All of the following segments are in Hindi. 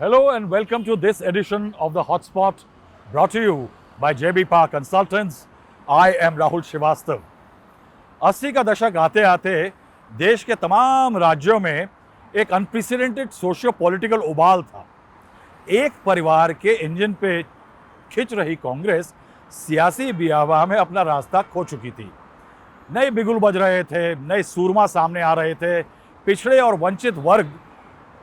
Hello and welcome to this edition of the Hotspot brought to you by JB Park Consultants. I am Rahul Srivastav. 80 का दशक आते आते देश के तमाम राज्यों में एक अनप्रेसिडेंटेड सोशियो पॉलिटिकल उबाल था। एक परिवार के इंजन पे खिंच रही कांग्रेस सियासी बियावा में अपना रास्ता खो चुकी थी। नए बिगुल बज रहे थे, नए सूरमा सामने आ रहे थे, पिछड़े और वंचित वर्ग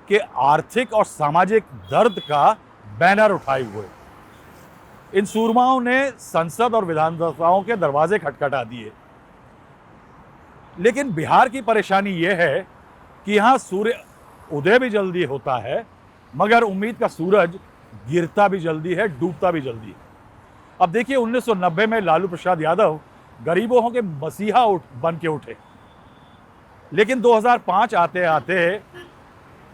के आर्थिक और सामाजिक दर्द का बैनर उठाए हुए इन सूरमाओं ने संसद और विधानसभाओं के दरवाजे खटखटा दिए। लेकिन बिहार की परेशानी यह है कि यहाँ सूर्य उदय भी जल्दी होता है, मगर उम्मीद का सूरज गिरता भी जल्दी है, डूबता भी जल्दी है। अब देखिए 1990 में लालू प्रसाद यादव गरीबों के मसीहा बन के उठे, लेकिन 2005 आते आते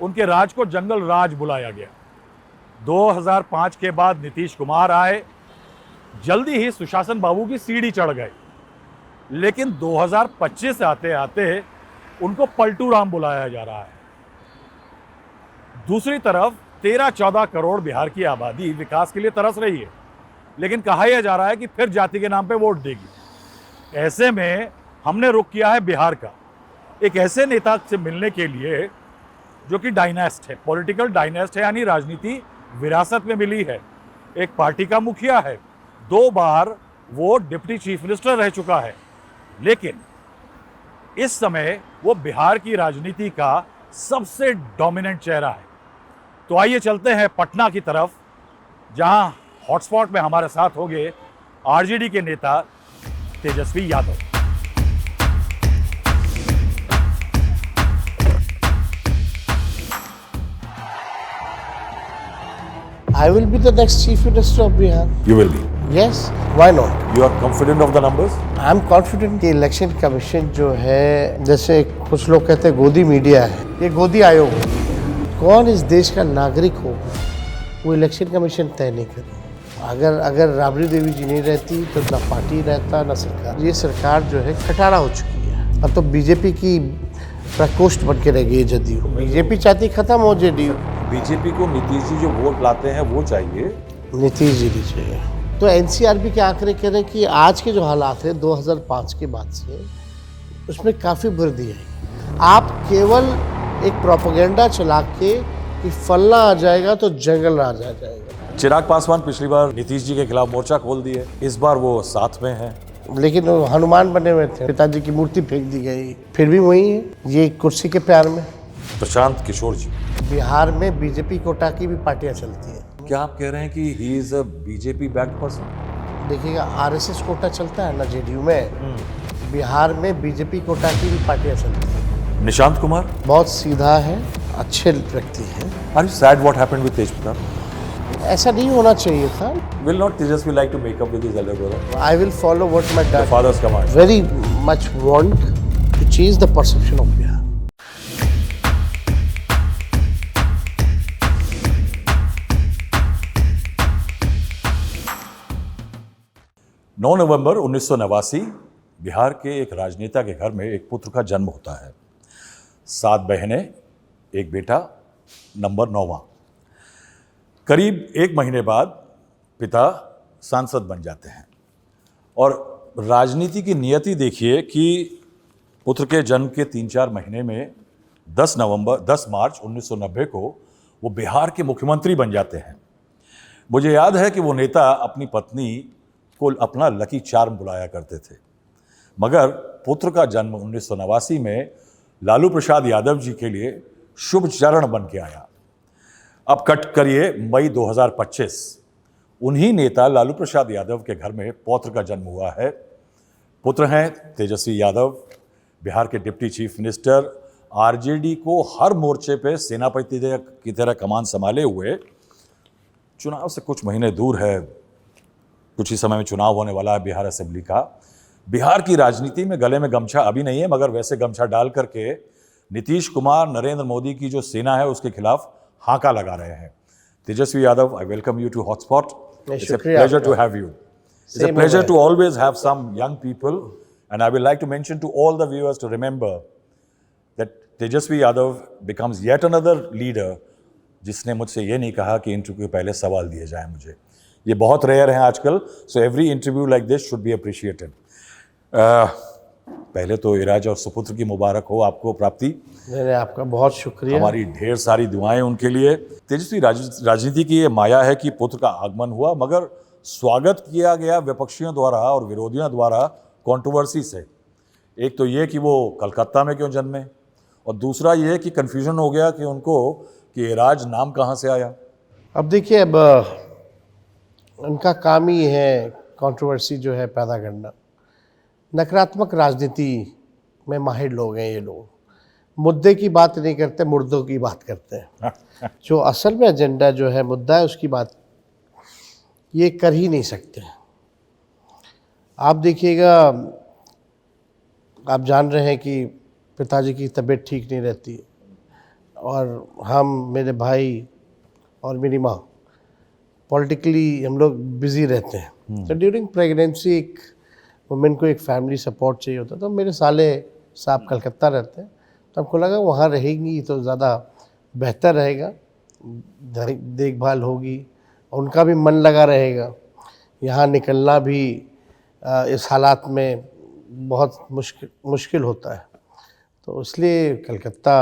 उनके राज को जंगल राज बुलाया गया। 2005 के बाद नीतीश कुमार आए, जल्दी ही सुशासन बाबू की सीढ़ी चढ़ गए, लेकिन 2025 आते आते उनको पलटू राम बुलाया जा रहा है। दूसरी तरफ 13-14 करोड़ बिहार की आबादी विकास के लिए तरस रही है, लेकिन कहा यह जा रहा है कि फिर जाति के नाम पे वोट देगी। ऐसे में हमने रुख किया है बिहार का, एक ऐसे नेता से मिलने के लिए जो कि डायनेस्ट है, पॉलिटिकल डायनेस्ट है, यानी राजनीति विरासत में मिली है। एक पार्टी का मुखिया है, 2 बार वो डिप्टी चीफ मिनिस्टर रह चुका है, लेकिन इस समय वो बिहार की राजनीति का सबसे डोमिनेंट चेहरा है। तो आइए चलते हैं पटना की तरफ, जहां हॉटस्पॉट में हमारे साथ होंगे आरजेडी के नेता Tejashwi Yadav. I will be the next Chief Minister of Bihar. You will be. Yes, why not? You are confident of the numbers? I am confident कि इलेक्शन कमीशन जो है, जैसे कुछ लोग कहते हैं गोदी मीडिया है, ये गोदी आयोग है। कौन इस देश का नागरिक हो वो इलेक्शन कमीशन तय नहीं करे। अगर राबड़ी देवी जी नहीं रहती तो ना पार्टी रहता ना सरकार। ये सरकार जो है खटारा हो चुकी है। अब तो बीजेपी की प्रकोष्ठ बन के रह गई है जदयू। बीजेपी चाहती खत्म हो जेडीयू। बीजेपी को नीतीश जी जो वोट लाते हैं वो चाहिए, नीतीश जी नहीं चाहिए। तो एनसीआरबी के आंकड़े कह रहे हैं कि आज के जो हालात हैं 2005 के बाद से, उसमें काफ़ी वृद्धि है। आप केवल एक प्रोपेगेंडा चला के कि फलना आ जाएगा तो जंगल राज आ जाएगा। चिराग पासवान पिछली बार नीतीश जी के खिलाफ मोर्चा खोल दिए, इस बार वो साथ में हैं। लेकिन वो हनुमान बने हुए थे, पिताजी की मूर्ति फेंक दी गई, फिर भी वही है, ये कुर्सी के प्यार में। प्रशांत किशोर जी, बिहार में बीजेपी कोटा की भी पार्टियां चलती हैं। क्या आप कह रहे हैं कि ही is a BJP backed person? देखिएगा आरएसएस कोटा चलता है ना जेडीयू में, बिहार में बीजेपी कोटा की भी पार्टियां चलती हैं। निशांत कुमार बहुत सीधा है, अच्छे व्यक्ति हैं। Are you sad what happened with Tej Pratap? ऐसा नहीं होना चाहिए था। Will not Tejashwi like to make up with his elder brother? I will follow what my dad father's command. Very much want to change the perception of Bihar. 9 नवंबर 1989 बिहार के एक राजनेता के घर में एक पुत्र का जन्म होता है। 7 बहनें, एक बेटा, नंबर 9वां। करीब 1 महीने बाद पिता सांसद बन जाते हैं। और राजनीति की नियति देखिए कि पुत्र के जन्म के 3-4 महीने में 10 मार्च 1990 को वो बिहार के मुख्यमंत्री बन जाते हैं। मुझे याद है कि वो नेता अपनी पत्नी को अपना लकी चार्म बुलाया करते थे, मगर पुत्र का जन्म 1989 में लालू प्रसाद यादव जी के लिए शुभ चरण बन के आया। अब कट करिए मई 2025, उन्हीं नेता लालू प्रसाद यादव के घर में पौत्र का जन्म हुआ है। पुत्र हैं तेजस्वी यादव, बिहार के डिप्टी चीफ मिनिस्टर, आरजेडी को हर मोर्चे पे सेनापति की तरह कमान संभाले हुए। चुनाव से कुछ महीने दूर है, कुछ ही समय में चुनाव होने वाला है बिहार असेंबली का। बिहार की राजनीति में गले में गमछा अभी नहीं है, मगर वैसे गमछा डाल करके नीतीश कुमार, नरेंद्र मोदी की जो सेना है उसके खिलाफ हाका लगा रहे हैं। Tejashwi Yadav, I welcome you to hotspot. It's a pleasure to have you. It's a pleasure to always have some young people, and I will like to mention to all the viewers to remember that Tejasvi Yadav becomes yet another leader जिसने मुझसे ये नहीं कहा कि इंटरव्यू के पहले सवाल दिए जाएं मुझे। ये बहुत रेयर है आजकल, so every interview like this should be appreciated. पहले तो इराज और सुपुत्र की मुबारक हो आपको प्राप्ति। मैंने आपका बहुत शुक्रिया। हमारी ढेर सारी दुआएं उनके लिए। तेजस्वी, राजनीति की ये माया है कि पुत्र का आगमन हुआ, मगर स्वागत किया गया विपक्षियों द्वारा और विरोधियों द्वारा कंट्रोवर्सी से। एक तो ये कि वो कलकत्ता में क्यों जन्मे, और दूसरा ये कि कन्फ्यूजन हो गया कि उनको कि इराज नाम कहाँ से आया। अब देखिए, अब उनका काम ही है कंट्रोवर्सी जो है पैदा करना। नकारात्मक राजनीति में माहिर लोग हैं ये लोग। मुद्दे की बात नहीं करते, मुर्दों की बात करते हैं। जो असल में एजेंडा जो है, मुद्दा है, उसकी बात ये कर ही नहीं सकते। आप देखिएगा, आप जान रहे हैं कि पिताजी की तबीयत ठीक नहीं रहती, और हम, मेरे भाई और मेरी माँ, पॉलिटिकली हम लोग बिज़ी रहते हैं। तो ड्यूरिंग प्रेगनेंसी एक वुमेन को एक फैमिली सपोर्ट चाहिए होता। तो मेरे साले साहब कलकत्ता रहते हैं, तो हमको लगा वहाँ रहेंगी तो ज़्यादा बेहतर रहेगा, देखभाल होगी, उनका भी मन लगा रहेगा। यहाँ निकलना भी इस हालात में बहुत मुश्किल होता है, तो इसलिए कलकत्ता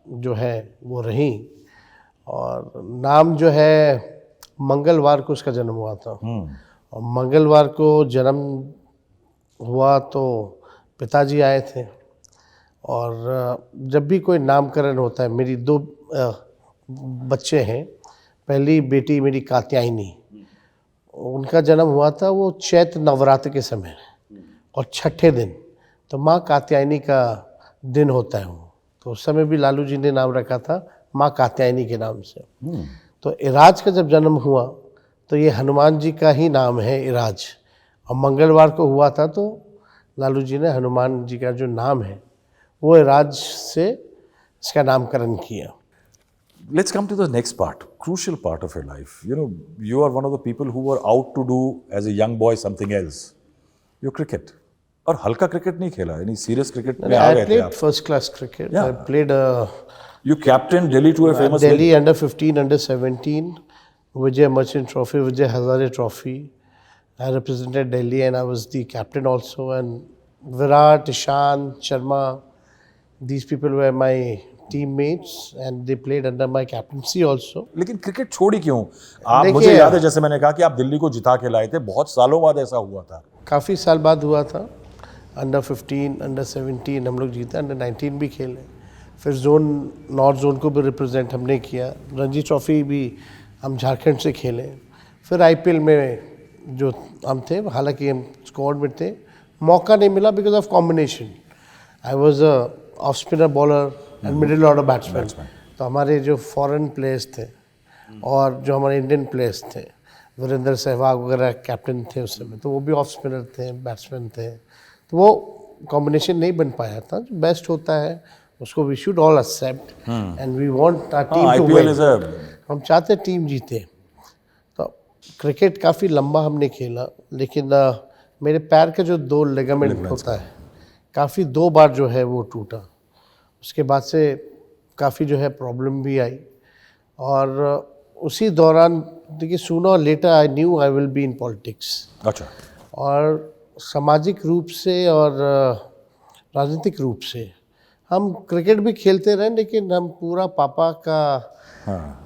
जो है वो रही। और नाम जो है, मंगलवार को उसका जन्म हुआ था, और मंगलवार को जन्म हुआ तो पिताजी आए थे। और जब भी कोई नामकरण होता है, मेरी 2 बच्चे हैं। पहली बेटी मेरी कात्यायनी, उनका जन्म हुआ था वो चैत्र नवरात्र के समय, और छठे दिन, तो माँ कात्यायनी का दिन होता है वो, तो उस समय भी लालू जी ने नाम रखा था माँ कात्यायनी के नाम से। तो इराज का जब जन्म हुआ तो ये हनुमान जी का ही नाम है इराज, और मंगलवार को हुआ था तो लालू जी ने हनुमान जी का जो नाम है वो इराज से इसका नामकरण किया। Let's come to the next part, crucial part of your life. You know, you are one of the people who were out to do as a young boy something else. Your cricket. और हल्का क्रिकेट नहीं खेला, यानी सीरियस क्रिकेट में आ गए थे I played आप। first class cricket. Yeah. I played You captained Delhi to a famous Delhi under 15, under 17, Vijay Merchant Trophy, Vijay Hazare Trophy. I represented Delhi and I was the captain also. And Virat, Ishan, Sharma, these people were my teammates and they played under my captaincy also. लेकिन क्रिकेट छोड़ी क्यों आप? देखिए, मुझे याद है, जैसे मैंने कहा कि आप दिल्ली को जिता के लाए थे, बहुत सालों बाद ऐसा हुआ था। काफ़ी साल बाद हुआ था। अंडर 15, अंडर 17 हम लोग जीते, अंडर 19 भी खेले। फिर जोन, नॉर्थ जोन को भी रिप्रेजेंट हमने किया। रणजी ट्रॉफी भी हम झारखंड से खेले। फिर आईपीएल में जो हम थे, हालांकि हम स्क्वाड में थे, मौका नहीं मिला because of combination. I was a off spinner, bowler and middle order batsman. तो हमारे जो फॉरेन प्लेयर्स थे और जो हमारे इंडियन प्लेयर्स थे, वीरेंद्र सहवाग वगैरह कैप्टन थे उस समय, तो वो भी ऑफ स्पिनर थे, बैट्समैन थे। तो वो कॉम्बिनेशन नहीं बन पाया था। जो बेस्ट होता है उसको we should all accept and we want our team to win. हम चाहते टीम जीते। तो क्रिकेट काफ़ी लंबा हमने खेला, लेकिन मेरे पैर का जो 2 लिगामेंट होता है, काफ़ी 2 बार जो है वो टूटा। उसके बाद से काफ़ी जो है प्रॉब्लम भी आई, और उसी दौरान देखिए, सूनर और later I knew I will be in politics. अच्छा। और सामाजिक रूप से और राजनीतिक रूप से हम क्रिकेट भी खेलते रहे, लेकिन हम पूरा पापा का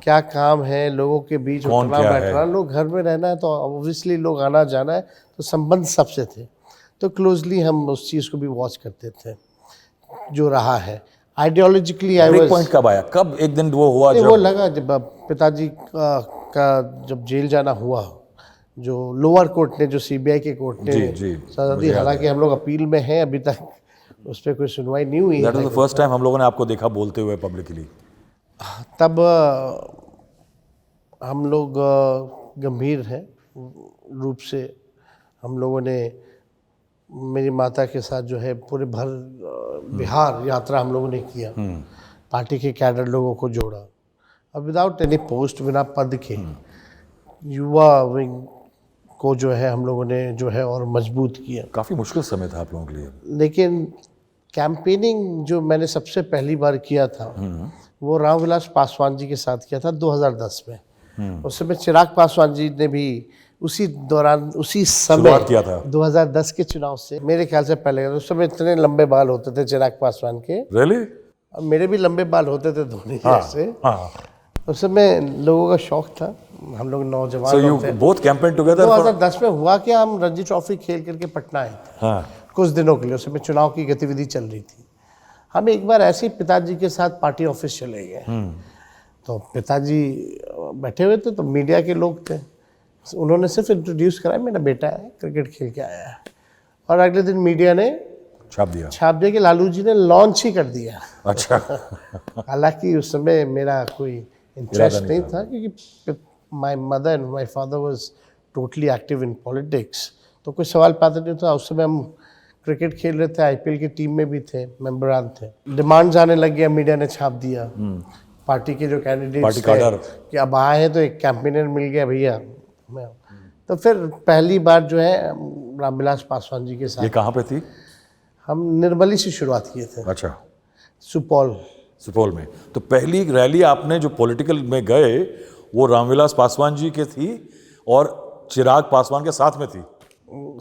क्या काम है, लोगों के बीच उठना बैठना, लोग घर में रहना है तो ऑब्वियसली लोग आना जाना है, तो संबंध सबसे थे। तो क्लोजली हम उस चीज़ को भी वॉच करते थे जो रहा है। Ideologically I was. पॉइंट कब आया, कब एक दिन वो हुआ जब वो लगा जब पिताजी का जब जेल जाना हुआ, जो लोअर कोर्ट ने, जो सीबीआई के कोर्ट ने सजा दी, हालांकि हम लोग अपील में हैं, अभी तक उस पर कोई सुनवाई नहीं हुई। That was the first time हम लोगों ने आपको देखा बोलते हुए पब्लिकली। तब हम लोग गंभीर हैं रूप से। हम लोगों ने, मेरी माता के साथ जो है पूरे भर बिहार यात्रा हम लोगों ने किया। पार्टी के कैडर लोगों को जोड़ा, और विदाउट एनी पोस्ट, बिना पद के युवा विंग को जो है हम लोगों ने जो है और मजबूत किया। काफ़ी मुश्किल समय था आप लोगों के लिए। लेकिन कैंपेनिंग जो मैंने सबसे पहली बार किया था वो रामविलास पासवान जी के साथ किया था 2010 में। उस समय चिराग पासवान जी ने भी उसी दौरान उसी समय शुरुआत किया था। 2010 के चुनाव से, मेरे ख्याल से पहले, उस समय इतने लंबे बाल होते थे चिराग पासवान के, रियली? और मेरे भी लंबे बाल होते थे धोनी जैसे। हाँ। उस समय लोगों का शौक था, हम लोग नौजवान So you लोग थे। both campaigned together for 2010 में हुआ कि हम रणजी ट्रॉफी खेल करके पटना आए थे हाँ कुछ दिनों के लिए। उस समय चुनाव की गतिविधि चल रही थी। हम एक बार ऐसे ही पिताजी के साथ पार्टी ऑफिस चले गए। तो पिताजी बैठे हुए थे, तो मीडिया के लोग थे, उन्होंने सिर्फ इंट्रोड्यूस कराया, मेरा बेटा है, क्रिकेट खेल के आया है। और अगले दिन मीडिया ने छाप दिया कि लालू जी ने लॉन्च ही कर दिया। अच्छा। हालांकि उस समय मेरा कोई इंटरेस्ट नहीं था, क्योंकि my mother and my father was totally active in politics, तो कोई सवाल पैदा नहीं था। उस समय हम क्रिकेट खेल रहे थे, आईपीएल की टीम में भी थे, मेंबरान थे। डिमांड्स आने लग गया, मीडिया ने छाप दिया। पार्टी के जो कैंडिडेट्स थे कि अब आए हैं तो एक कैंपेनर मिल गया भैया। तो फिर पहली बार जो है रामविलास पासवान जी के साथ। ये कहाँ पे थी? हम निर्मली से शुरुआत किए थे। अच्छा। सुपौल में। तो पहली रैली आपने जो पॉलिटिकल में गए वो रामविलास पासवान जी के थी और चिराग पासवान के साथ में थी?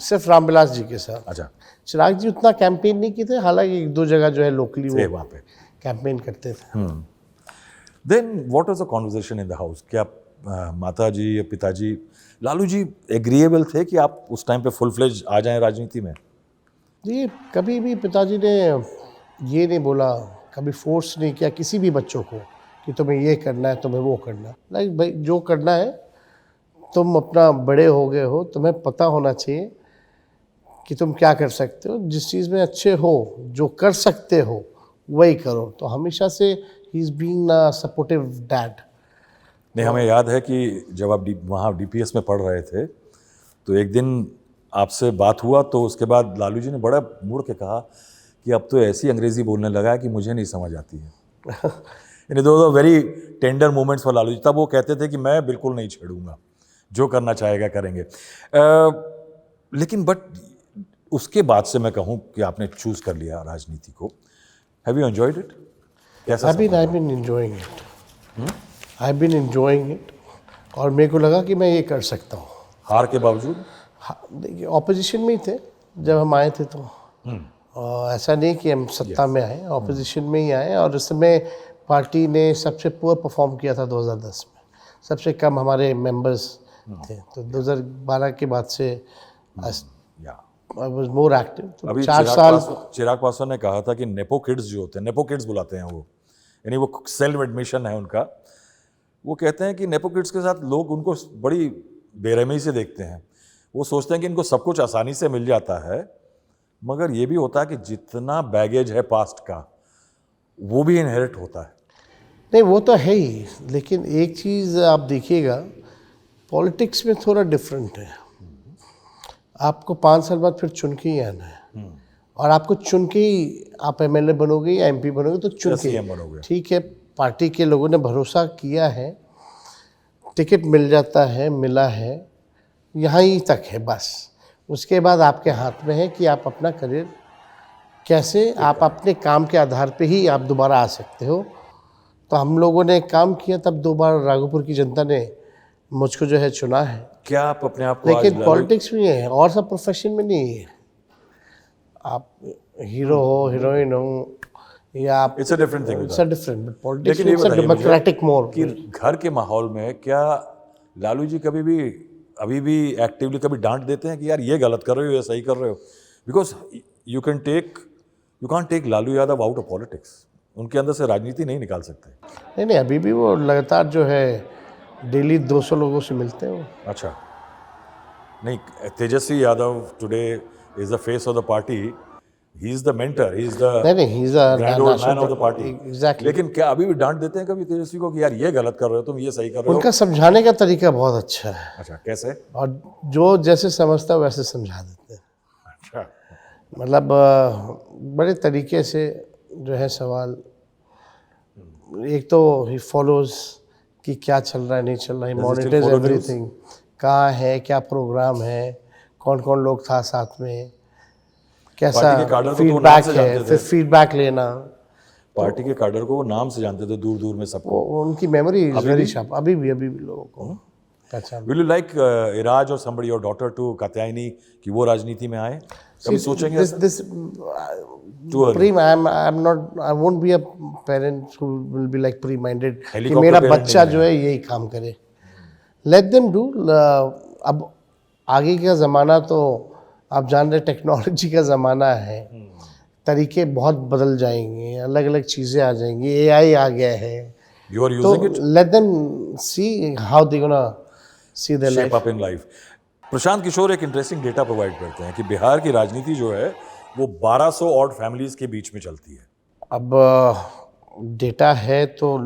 सिर्फ रामविलास जी के साथ। अच्छा। चिराग जी उतना कैंपेन नहीं किए थे, हालांकि एक दो जगह जो है लोकली वो वहाँ पे कैंपेन करते थे। Then what was the conversation in the house? क्या माता जी या पिताजी, लालू जी एग्रीएबल थे कि आप उस टाइम पे फुल फ्लेज आ जाएं राजनीति में? जी, कभी भी पिताजी ने ये नहीं बोला, कभी फोर्स नहीं किया किसी भी बच्चों को कि तुम्हें ये करना है, तुम्हें वो करना है। लाइक भाई जो करना है, तुम अपना बड़े हो गए हो, तुम्हें पता होना चाहिए कि तुम क्या कर सकते हो, जिस चीज़ में अच्छे हो, जो कर सकते हो वही करो। तो हमेशा से he is being a supportive dad. नहीं, हमें याद है कि जब आप वहाँ डीपीएस में पढ़ रहे थे तो एक दिन आपसे बात हुआ, तो उसके बाद लालू जी ने बड़ा मुड़ के कहा कि अब तो ऐसी अंग्रेज़ी बोलने लगा है कि मुझे नहीं समझ आती है। यानी two very tender moments for Lalu ji. तब वो कहते थे कि मैं बिल्कुल नहीं छेड़ूंगा, जो करना चाहेगा करेंगे। लेकिन बट उसके बाद से मैं कहूँ कि आपने चूज कर लिया राजनीति को, हैव यू एंजॉयड इट? कैसा? I've been enjoying it. I've been enjoying it. और मेरे को लगा कि मैं ये कर सकता हूँ। हार के बावजूद? हाँ, देखिए ऑपोजिशन में ही थे जब हम आए थे, तो ऐसा नहीं कि हम सत्ता में आए, ऑपोजिशन में ही आए। और उस समय पार्टी ने सबसे पुअर परफॉर्म किया था 2010 में, सबसे कम हमारे मेंबर्स थे। तो 2012 के बाद से आई वाज मोर एक्टिव। तो अभी 4 साल चिराग पासवान ने कहा था कि नेपो किड्स जो होते हैं, नेपो किड्स बुलाते हैं वो, यानी वो सेल्फ एडमिशन है उनका। वो कहते हैं कि नेपो किड्स के साथ लोग उनको बड़ी बेरहमी से देखते हैं। वो सोचते हैं कि इनको सब कुछ आसानी से मिल जाता है, मगर ये भी होता है कि जितना बैगेज है पास्ट का वो भी इनहेरिट होता है। नहीं, वो तो है ही, लेकिन एक चीज़ आप देखिएगा, पॉलिटिक्स में थोड़ा डिफरेंट है। आपको 5 साल बाद फिर चुन के ही आना है, और आपको चुन के ही आप एमएलए बनोगे या एमपी बनोगे, तो चुन के बनोगे। ठीक है, पार्टी के लोगों ने भरोसा किया है, टिकट मिल जाता है, मिला है, यहाँ ही तक है बस। उसके बाद आपके हाथ में है कि आप अपना करियर कैसे, आप अपने काम के आधार पे ही आप दोबारा आ सकते हो। तो हम लोगों ने काम किया, तब 2 बार राघोपुर की जनता ने मुझको जो है चुना है। क्या आप अपने आप को लेकिन पॉलिटिक्स में है, और सब प्रोफेशन में नहीं है। आप हीरो हो, हीरोइन हो, या आप it's a different thing. It's a different, but politics लेकिन ये इट्स अ बताइए डेमोक्रेटिक मोर। कि घर के माहौल में क्या लालू जी कभी भी अभी भी एक्टिवली कभी डांट देते हैं कि यार ये गलत कर रहे हो या सही कर रहे हो? Because you can't take Lalu Yadav out of politics. उनके अंदर से राजनीति नहीं निकाल सकते। नहीं, अभी भी वो लगातार जो है डेली 200 लोगों से मिलते हैं वो। अच्छा। नहीं, Tejashwi Yadav today is the face of the party, he is the mentor, he is the नहीं, he is a grand old man of the party. Exactly. लेकिन क्या अभी भी डांट देते हैं कभी तेजस्वी को कि यार ये गलत कर रहे हो, तुम ये सही कर रहे हो? उनका समझाने का तरीका बहुत अच्छा है। अच्छा, कैसे? और जो जैसे समझता है वैसे समझा देते हैं। अच्छा। मतलब बड़े तरीके से जो है सवाल, एक तो ही फॉलोज कि क्या चल रहा है, नहीं चल रहा है, मॉनिटर्स एवरीथिंग, कहाँ है, क्या प्रोग्राम है, कौन कौन लोग था साथ में, कैसा फीडबैक है, फिर फीडबैक लेना। पार्टी के कैडर को वो नाम से जानते थे, दूर दूर में सबको। उनकी मेमोरी इज वेरी शार्प, अभी भी लोगों को अच्छा। विल यू लाइक इराज और somebody your daughter to Katyayani कि वो राजनीति में आए? कभी सोचेंगे this Prem, I'm not, I won't be a parent who will be like pre-minded कि Helicopter मेरा parent बच्चा नहीं जो है यही काम करे। Let them do। अब आगे का ज़माना तो आप जान रहे टेक्नोलॉजी का ज़माना है, तरीके बहुत बदल जाएंगे, अलग अलग चीज़ें आ जाएंगी, AI आ गया है, यू आर तो using it let them see how they gonna see their shape life। Up in life. Prashant Kishor एक इंटरेस्टिंग डेटा प्रोवाइड करते हैं कि बिहार की राजनीति जो है वो 1200 ऑड फैमिलीज के बीच में चलती है। अब डेटा है तो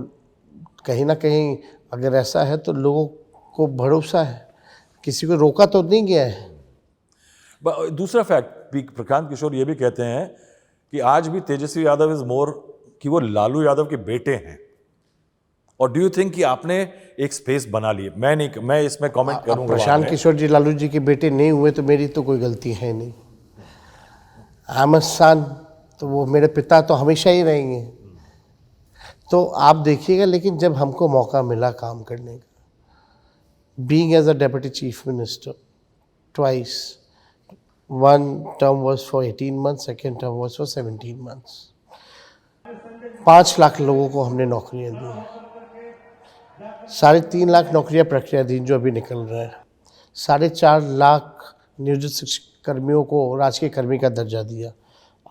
कहीं ना कहीं अगर ऐसा है तो लोगों को भरोसा है, किसी को रोका तो नहीं गया है। दूसरा फैक्ट प्रशांत किशोर ये भी कहते हैं कि आज भी तेजस्वी यादव इज मोर कि वो लालू यादव के बेटे हैं। और डू यू थिंक कि आपने एक स्पेस बना ली? मैं इसमें कमेंट करूंगा। प्रशांत किशोर जी लालू जी के बेटे नहीं हुए तो मेरी तो कोई गलती है नहीं। अहमद सान तो वो मेरे पिता तो हमेशा ही रहेंगे। तो आप देखिएगा, लेकिन जब हमको मौका मिला काम करने का, being as a deputy chief minister twice, one term was for 18 months, second term was for 17 months, 5 lakh लोगों को हमने नौकरियां दी, 3.5 लाख नौकरियां प्रक्रियाधीन जो अभी निकल रहे हैं, 4.5 लाख नियोजित शिक्षक कर्मियों को राजकीय कर्मी का दर्जा दिया।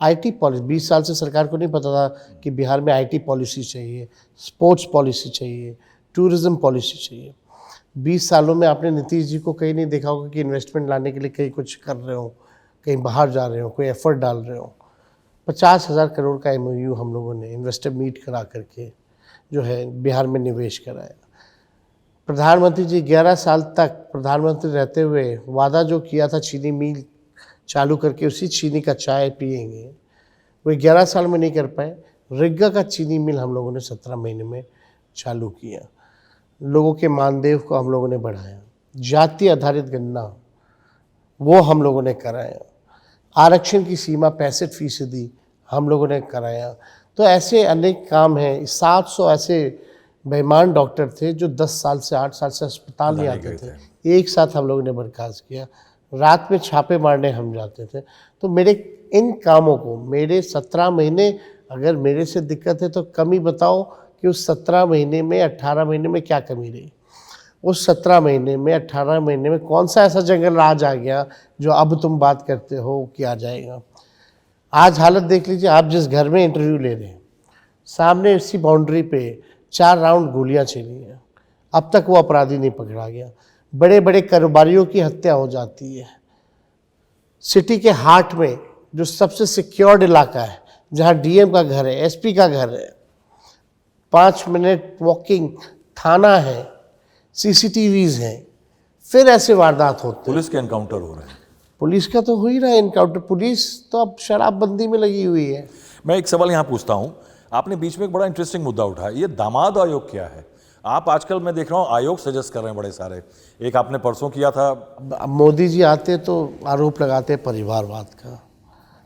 IT पॉलिसी 20 साल से सरकार को नहीं पता था कि बिहार में IT पॉलिसी चाहिए, स्पोर्ट्स पॉलिसी चाहिए, टूरिज्म पॉलिसी चाहिए। 20 सालों में आपने नीतीश जी को कहीं नहीं देखा होगा कि इन्वेस्टमेंट लाने के लिए कहीं कुछ कर रहे हो, कहीं बाहर जा रहे हो, कोई एफर्ट डाल रहे हो। 50,000 करोड़ का MOU हम लोगों ने इन्वेस्टर मीट करा करके जो है बिहार में निवेश कराया। प्रधानमंत्री जी 11 साल तक प्रधानमंत्री रहते हुए वादा जो किया था चीनी मिल चालू करके उसी चीनी का चाय पिएंगे, वो 11 साल में नहीं कर पाए। रिग्गा का चीनी मिल हम लोगों ने 17 महीने में चालू किया। लोगों के मानदेय को हम लोगों ने बढ़ाया। जाति आधारित गणना वो हम लोगों ने कराया। आरक्षण की सीमा 65% हम लोगों ने कराया। तो ऐसे अनेक काम हैं। 700 ऐसे बेईमान डॉक्टर थे जो 10 साल से 8 साल से अस्पताल नहीं आते थे, एक साथ हम लोगों ने बर्खास्त किया। रात में छापे मारने हम जाते थे। तो मेरे इन कामों को मेरे 17 महीने, अगर मेरे से दिक्कत है तो कमी बताओ कि उस 17 महीने में 18 महीने में क्या कमी रही। उस 17 महीने में 18 महीने में कौन सा ऐसा जंगल राज आ गया जो अब तुम बात करते हो कि आ जाएगा। आज हालत देख लीजिए, आप जिस घर में इंटरव्यू ले रहे हैं सामने इसी बाउंड्री पे 4 राउंड गोलियां चली हैं, अब तक वो अपराधी नहीं पकड़ा गया। बड़े बड़े कारोबारियों की हत्या हो जाती है। सिटी के हार्ट में जो सबसे सिक्योर्ड इलाका है, जहाँ DM का घर है, SP का घर है, 5 मिनट वॉकिंग थाना है, CCTVs हैं, फिर ऐसे वारदात होते हैं। पुलिस के एनकाउंटर हो रहे हैं। पुलिस का तो हो ही रहा है एनकाउंटर। पुलिस तो अब शराबबंदी में लगी हुई है। मैं एक सवाल यहाँ पूछता हूँ, आपने बीच में एक बड़ा इंटरेस्टिंग मुद्दा उठाया, ये दामाद आयोग क्या है? आप आजकल मैं देख रहा हूँ आयोग सजेस्ट कर रहे हैं बड़े सारे। एक आपने परसों किया था। अब मोदी जी आते तो आरोप लगाते हैं परिवारवाद का,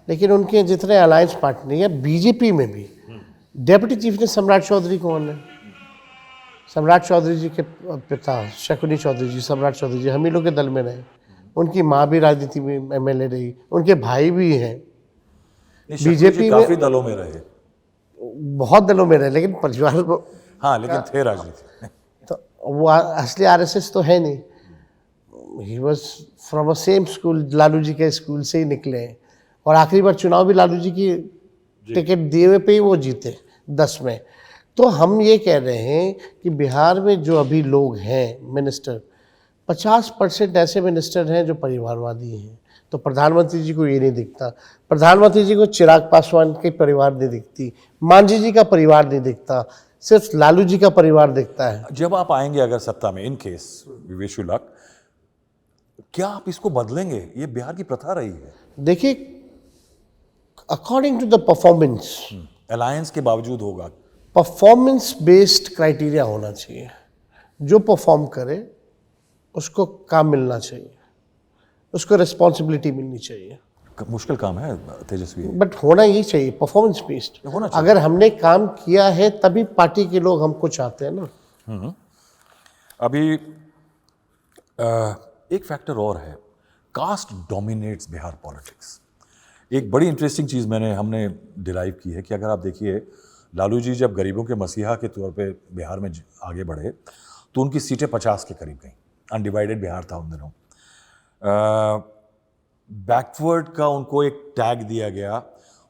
लेकिन उनके जितने अलायंस पार्टनर हैं BJP में भी डेप्यूटी चीफ ने सम्राट चौधरी कौन है? सम्राट चौधरी जी के पिता शकुनी चौधरी जी, सम्राट चौधरी जी हम ही लोग के दल में रहे। उनकी माँ भी राजनीति में MLA रही, उनके भाई भी हैं BJP में। काफी दलों में रहे, बहुत दलों में रहे, लेकिन परिवार हाँ, लेकिन थे राजनीति में। तो वो असली RSS तो है नहीं। He was from a same school, Lalu ji के स्कूल से ही निकले हैं। और आखिरी बार चुनाव भी लालू जी की टिकट दिए हुए पे ही वो जीते 10 में। तो हम ये कह रहे हैं कि बिहार में जो अभी लोग हैं मिनिस्टर, 50% ऐसे मिनिस्टर हैं जो परिवारवादी हैं। तो प्रधानमंत्री जी को ये नहीं दिखता। प्रधानमंत्री जी को चिराग पासवान के परिवार नहीं दिखती, मांझी जी का परिवार नहीं दिखता, सिर्फ लालू जी का परिवार दिखता है। जब आप आएंगे अगर सत्ता में, in case we wish you luck, क्या आप इसको बदलेंगे? ये बिहार की प्रथा रही है। देखिए, according to the performance, alliance के बावजूद होगा। परफॉर्मेंस बेस्ड क्राइटेरिया होना चाहिए। जो परफॉर्म करे उसको काम मिलना चाहिए, उसको रिस्पॉन्सिबिलिटी मिलनी चाहिए। मुश्किल काम है तेजस्वी। बट होना ही चाहिए, परफॉर्मेंस बेस्ड होना चाहिए। अगर हमने काम किया है तभी पार्टी के लोग हमको चाहते हैं ना। अभी एक फैक्टर और है, कास्ट डोमिनेट्स बिहार पॉलिटिक्स। एक बड़ी इंटरेस्टिंग चीज़ हमने डिराइव की है कि अगर आप देखिए, लालू जी जब गरीबों के मसीहा के तौर पे बिहार में आगे बढ़े तो उनकी सीटें 50 के करीब गईं। अनडिवाइडेड बिहार था उन दिनों। बैकवर्ड का उनको एक टैग दिया गया,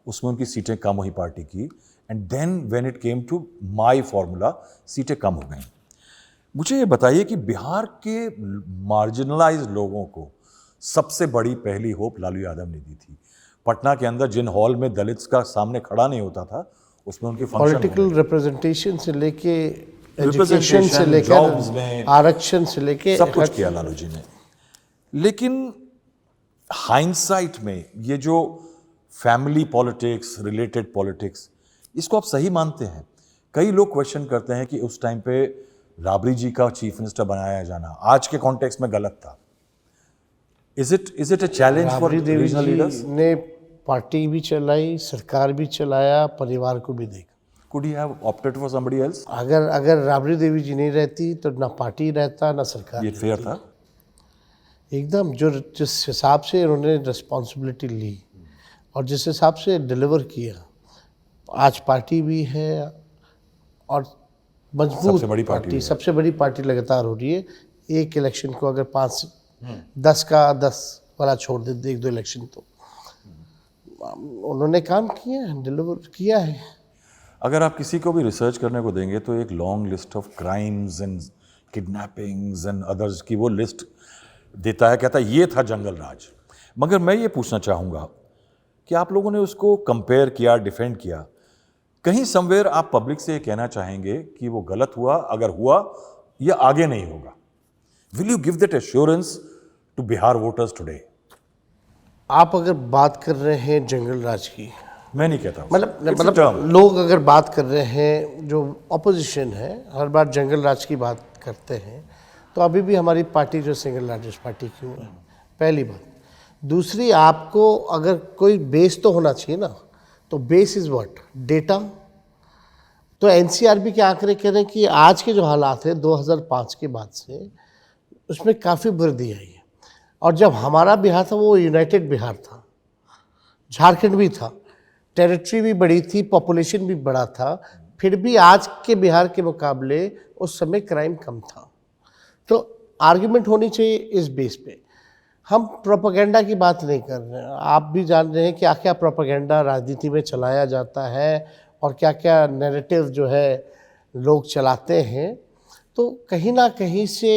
उसमें उनकी सीटें कम हुई पार्टी की। And then when it came to my formula, सीटें कम हो गईं। मुझे ये बताइए कि बिहार के मार्जिनलाइज लोगों को सबसे बड़ी पहली होप लालू यादव ने दी थी। पटना के अंदर जिन हॉल में दलित्स का सामने खड़ा नहीं होता था, उसमें उनके पॉलिटिकल रिप्रेजेंटेशन से लेके एजुकेशन से जॉब्स लेकर में, आरक्षण से लेके सब कुछ किया लालू जी ने। लेकिन हाइंडसाइट में ये जो फैमिली पॉलिटिक्स, रिलेटेड पॉलिटिक्स, इसको आप सही मानते हैं? कई लोग क्वेश्चन करते हैं कि उस टाइम पे राबड़ी जी का चीफ मिनिस्टर बनाया जाना आज के कॉन्टेक्स्ट में गलत था। Is it a challenge for Rabri Devi regional leaders? Ji ने पार्टी भी चलाई, सरकार भी चलाया, परिवार को भी देखा। Could he have opted for somebody else? अगर राबड़ी देवी जी नहीं रहती तो ना पार्टी रहता ना सरकार ये फेयर था? एकदम। जो जिस हिसाब से उन्होंने रिस्पॉन्सिबिलिटी ली और जिस हिसाब से डिलीवर किया, आज पार्टी भी है और मजबूत सबसे बड़ी पार्टी है। सबसे बड़ी पार्टी लगातार हो रही है। एक इलेक्शन को अगर 5-10 का 10 वाला छोड़ दे, 1-2 इलेक्शन, तो उन्होंने काम किया है, डिलीवर किया है। अगर आप किसी को भी रिसर्च करने को देंगे तो एक long list of crimes and kidnappings and others की वो लिस्ट देता है, कहता है ये था जंगल राज। मगर मैं ये पूछना चाहूँगा कि आप लोगों ने उसको कंपेयर किया, डिफेंड किया, कहीं समवेयर आप पब्लिक से ये कहना चाहेंगे कि वो गलत हुआ, अगर हुआ या आगे नहीं होगा? Will you give that assurance to Bihar voters today? आप अगर बात कर रहे हैं जंगल राज की, मैं नहीं कहता हूं। मतलब लोग अगर बात कर रहे हैं, जो ऑपोजिशन है हर बार जंगल राज की बात करते हैं, तो अभी भी हमारी पार्टी जो सिंगल लार्जेस्ट पार्टी क्यों है, पहली बात। दूसरी, आपको अगर कोई बेस तो होना चाहिए ना, तो बेस इज़ व्हाट? डेटा। तो एनसीआरबी के आंकड़े कह रहे हैं कि आज के जो हालात हैं 2005 के बाद से, उसमें काफ़ी वृद्धि आई है। और जब हमारा बिहार था वो यूनाइटेड बिहार था, झारखंड भी था, टेरिटरी भी बड़ी थी, पॉपुलेशन भी बड़ा था, फिर भी आज के बिहार के मुकाबले उस समय क्राइम कम था। तो आर्ग्यूमेंट होनी चाहिए इस बेस पे। हम प्रोपेगेंडा की बात नहीं कर रहे हैं। आप भी जान रहे हैं क्या क्या प्रोपेगेंडा राजनीति में चलाया जाता है और क्या क्या नैरेटिव जो है लोग चलाते हैं। तो कहीं ना कहीं से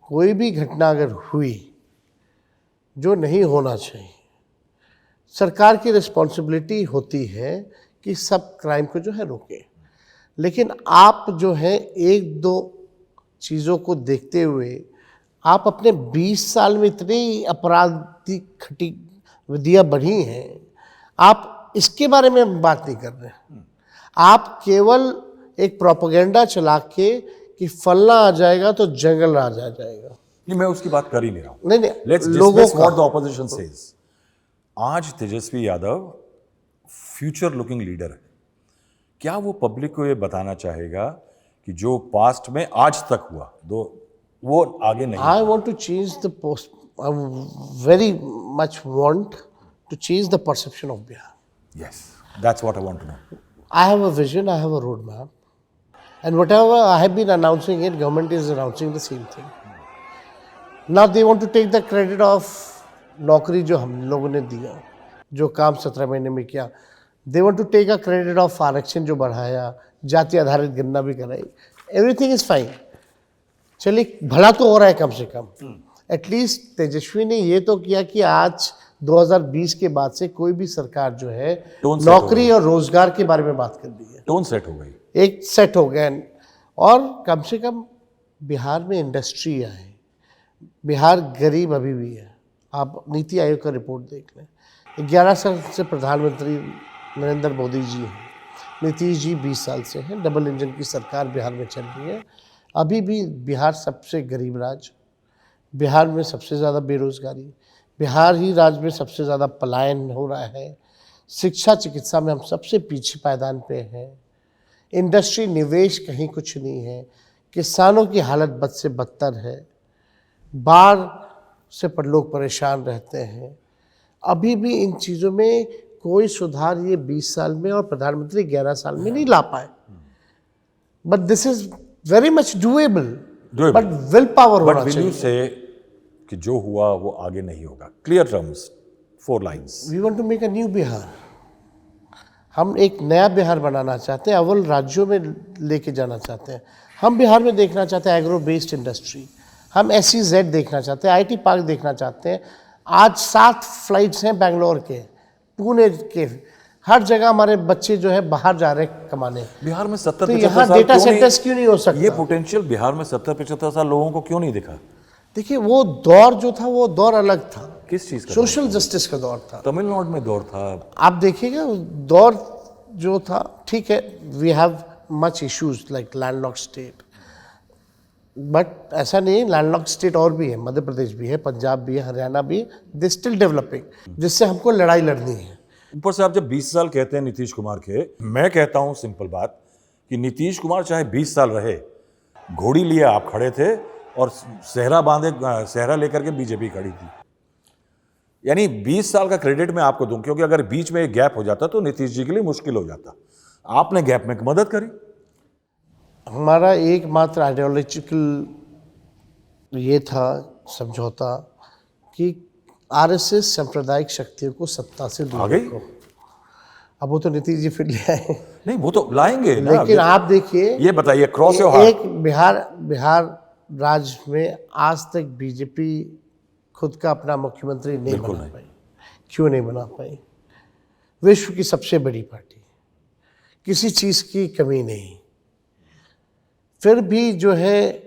कोई भी घटना अगर हुई जो नहीं होना चाहिए, सरकार की रिस्पॉन्सिबिलिटी होती है कि सब क्राइम को जो है रोके। लेकिन आप जो है 1-2 चीज़ों को देखते हुए आप अपने 20 साल में इतनी आपराधिक गतिविधियाँ बढ़ी हैं, आप इसके बारे में बात नहीं कर रहे हैं। आप केवल एक प्रोपेगेंडा चला के कि फलना आ जाएगा तो जंगल राज आ जाएगा। नहीं, मैं उसकी बात कर ही नहीं रहा हूँ। नहीं, लेट्स लोगों डिस्कस का व्हाट द ऑपोजिशन सेज। आज Tejashwi Yadav future looking leader है। क्या वो पब्लिक को ये बताना चाहेगा कि जो पास्ट में आज तक हुआ वो आगे नहीं? I want to change the post. I very much want to change the perception of Bihar. Yes, that's what I want to know. I have a vision, I have a roadmap, and whatever I have been announcing it, government is announcing the same thing. Now they want to take the credit of नौकरी जो हम लोगों ने दिया, जो काम 17 महीने में किया। They want to take a credit of आरक्षण जो बढ़ाया, जाति आधारित गणना भी कराई। Everything is fine. चलिए, भला तो हो रहा है कम से कम। एटलीस्ट तेजस्वी ने ये तो किया कि आज 2020 के बाद से कोई भी सरकार जो है नौकरी और रोजगार के बारे में बात कर रही है। टोन सेट हो गई, एक सेट हो गया। और कम से कम बिहार में इंडस्ट्री आए। बिहार गरीब अभी भी है। आप नीति आयोग का रिपोर्ट देख लें। 11 साल से प्रधानमंत्री नरेंद्र मोदी जी हैं, नीतीश जी 20 साल से हैं। डबल इंजन की सरकार बिहार में चल रही है। अभी भी बिहार सबसे गरीब राज्य, बिहार में सबसे ज़्यादा बेरोजगारी, बिहार ही राज्य में सबसे ज़्यादा पलायन हो रहा है। शिक्षा चिकित्सा में हम सबसे पीछे पायदान पे हैं। इंडस्ट्री निवेश कहीं कुछ नहीं है। किसानों की हालत बद से बदतर है। बाढ़ से पर लोग परेशान रहते हैं। अभी भी इन चीज़ों में कोई सुधार ये 20 साल में और प्रधानमंत्री 11 साल में नहीं ला पाए। But this is very much doable, but will power होना बट विल यू चाहिए। से कि जो हुआ वो आगे नहीं होगा? Clear terms, 4 lines. We want to make a new Bihar. हम एक नया बिहार बनाना चाहते हैं, अव्वल राज्यों में लेके जाना चाहते हैं। हम बिहार में देखना चाहते हैं एग्रो बेस्ड इंडस्ट्री, हम SEZ देखना चाहते हैं, IT पार्क देखना चाहते हैं। आज 7 फ्लाइट्स हैं बेंगलोर के, पुणे के, हर जगह हमारे बच्चे जो है बाहर जा रहे हैं कमाने। बिहार में तो 70-75 यहाँ साल डेटा क्यों नहीं- सेंटर्स क्यों नहीं हो सकता? ये पोटेंशियल बिहार में 70-75 साल लोगों को क्यों नहीं दिखा? देखिए, वो दौर जो था वो दौर अलग था, किस चीज का? सोशल जस्टिस का दौर था। तमिलनाडु में दौर था। आप देखिएगा दौर जो था, ठीक है, we have much issues like landlocked state, but ऐसा नहीं है, लैंडलॉक्ड स्टेट और भी है, मध्य प्रदेश भी है, पंजाब भी है, हरियाणा भी है, दे स्टिल डेवलपिंग, जिससे हमको लड़ाई लड़नी है। ऊपर से आप जब 20 साल कहते हैं नीतीश कुमार के, मैं कहता हूं सिंपल बात कि नीतीश कुमार चाहे 20 साल रहे, घोड़ी लिए आप खड़े थे और सहरा लेकर के बीजेपी खड़ी थी। यानी 20 साल का क्रेडिट मैं आपको दूं, क्योंकि अगर बीच में एक गैप हो जाता तो नीतीश जी के लिए मुश्किल हो जाता। आपने गैप में मदद करी। हमारा एकमात्र आइडियोलॉजिकल ये था समझौता कि RSS सांप्रदायिक शक्तियों को सत्ता से आ दूर गई? रखो। अब वो तो नीतीश जी फिर ले आए, नहीं, वो तो लाएंगे ना। लेकिन आप देखिए, ये बताइए, क्रॉस योर हार्ट। एक बिहार राज्य में आज तक बीजेपी खुद का अपना मुख्यमंत्री नहीं बिल्कुल बना नहीं। पाई। क्यों नहीं बना पाई? विश्व की सबसे बड़ी पार्टी, किसी चीज की कमी नहीं, फिर भी जो है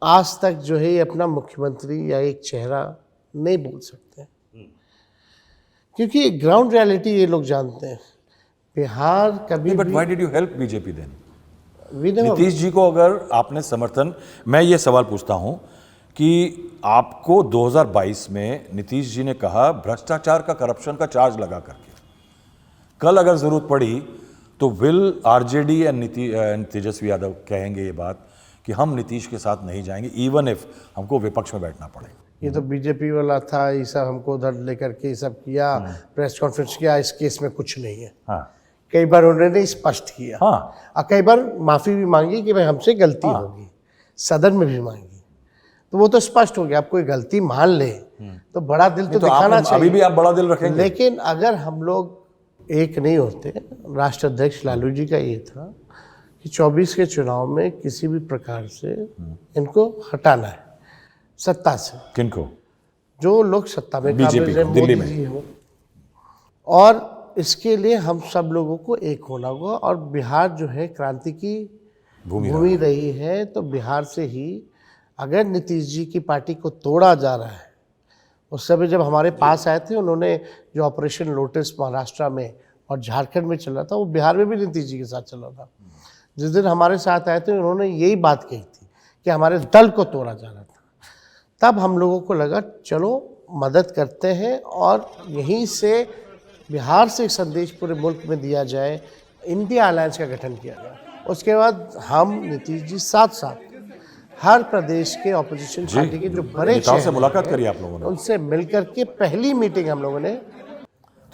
आज तक जो है ये अपना मुख्यमंत्री या एक चेहरा नहीं बोल सकते, क्योंकि ग्राउंड रियलिटी ये लोग जानते हैं। बिहार कभी बट भी why did you help BJP then? we never- Nitish ji को अगर आपने समर्थन, मैं ये सवाल पूछता हूं कि आपको 2022 में नीतीश जी ने कहा भ्रष्टाचार का, करप्शन का चार्ज लगा करके, कल अगर जरूरत पड़ी तो will RJD and Tejashwi Yadav कहेंगे ये बात कि हम नीतीश के साथ नहीं जाएंगे इवन इफ हमको विपक्ष में बैठना पड़े? ये तो बीजेपी वाला था, ये सब हमको उधर लेकर के ये सब किया, प्रेस कॉन्फ्रेंस किया, इस केस में कुछ नहीं है। हाँ कई बार उन्होंने स्पष्ट किया, हाँ और कई बार माफी भी मांगी कि भाई हमसे गलती होगी, सदन में भी मांगी, तो वो तो स्पष्ट हो गया। आप कोई गलती मान ले तो बड़ा दिल तो दिखाना अभी चाहिए। भी आप बड़ा दिल रखेंगे? लेकिन अगर हम लोग एक नहीं होते, राष्ट्र अध्यक्ष लालू जी का ये था कि 24 के चुनाव में किसी भी प्रकार से इनको हटाना है सत्ता से, किनको? जो लोग सत्ता में बीजेपी काबिज हैं, को, दिल्ली मोदी में। जी हो। और इसके लिए हम सब लोगों को एक होना होगा। और बिहार जो है क्रांति की भूमि रही है, तो बिहार से ही अगर नीतीश जी की पार्टी को तोड़ा जा रहा है, उस समय जब हमारे पास आए थे, उन्होंने जो ऑपरेशन लोटस महाराष्ट्र में और झारखंड में चला था, वो बिहार में भी नीतीश जी के साथ चला था। जिस दिन हमारे साथ आए थे, उन्होंने यही बात कही थी कि हमारे दल को तोड़ा जा रहा था। तब हम लोगों को लगा चलो मदद करते हैं, और यहीं से बिहार से एक संदेश पूरे मुल्क में दिया जाए। इंडिया अलायंस का गठन किया गया। उसके बाद हम नीतीश जी साथ साथ हर प्रदेश के ऑपोजिशन पार्टी के जो बड़े नेताओं से चेहरे मुलाकात हैं, करी आप लोगों ने? उनसे मिलकर के पहली मीटिंग हम लोगों ने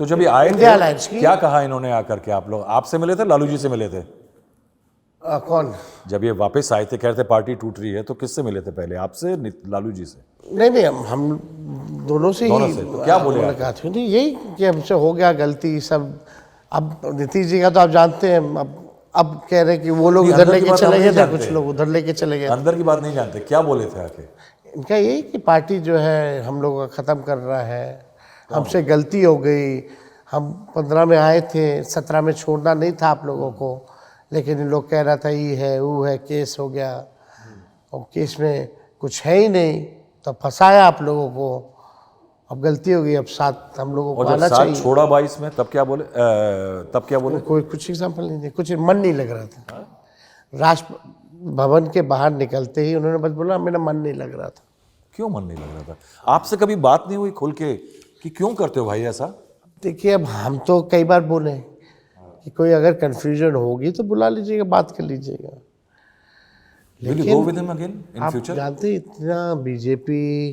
तो जब ये आए इंडिया थे, अलायंस की। क्या कहा इन्होंने आकर के? आप लोग आपसे मिले थे, लालू जी से मिले थे? कौन? जब ये वापस आए थे, कह रहे थे पार्टी टूट रही है, तो किससे मिले थे पहले? आपसे, लालू जी से? नहीं, हम दोनों से दोनों ही से। तो क्या बोले मुलाकात हुई थी, यही कि हमसे हो गया गलती सब। अब नीतीश जी का तो आप जानते हैं, अब कह रहे हैं कि वो लोग नहीं, इधर अंदर की लेके बात चले हम गए नहीं थे, जानते। कुछ लोग उधर लेके चले गए। अंदर की बात नहीं जानते, क्या बोले थे आके? इनका यही कि पार्टी जो है हम लोगों का ख़त्म कर रहा है, हमसे गलती हो गई, हम 15 में आए थे, 17 में छोड़ना नहीं था आप लोगों को, लेकिन इन लोग कह रहा था ये है वो है, केस हो गया, और केस में कुछ है ही नहीं, तो फंसाया आप लोगों को। अब गलती हो गई, अब साथ हम लोगों को और जब आना साथ चाहिए। छोड़ा 22 में, तब क्या बोले? तब क्या बोले? कोई कुछ एग्जाम्पल नहीं दिया, कुछ मन नहीं लग रहा था। राष्ट्र भवन के बाहर निकलते ही उन्होंने बस बोला मेरा मन नहीं लग रहा था। क्यों मन नहीं लग रहा था? आपसे कभी बात नहीं हुई खुल के कि क्यों करते हो भाई ऐसा? देखिए, अब हम तो कई बार बोले कि कोई अगर कन्फ्यूजन होगी तो बुला लीजिएगा, बात कर लीजिएगा। Will you go with him again in आप future? जानते हैं इतना बीजेपी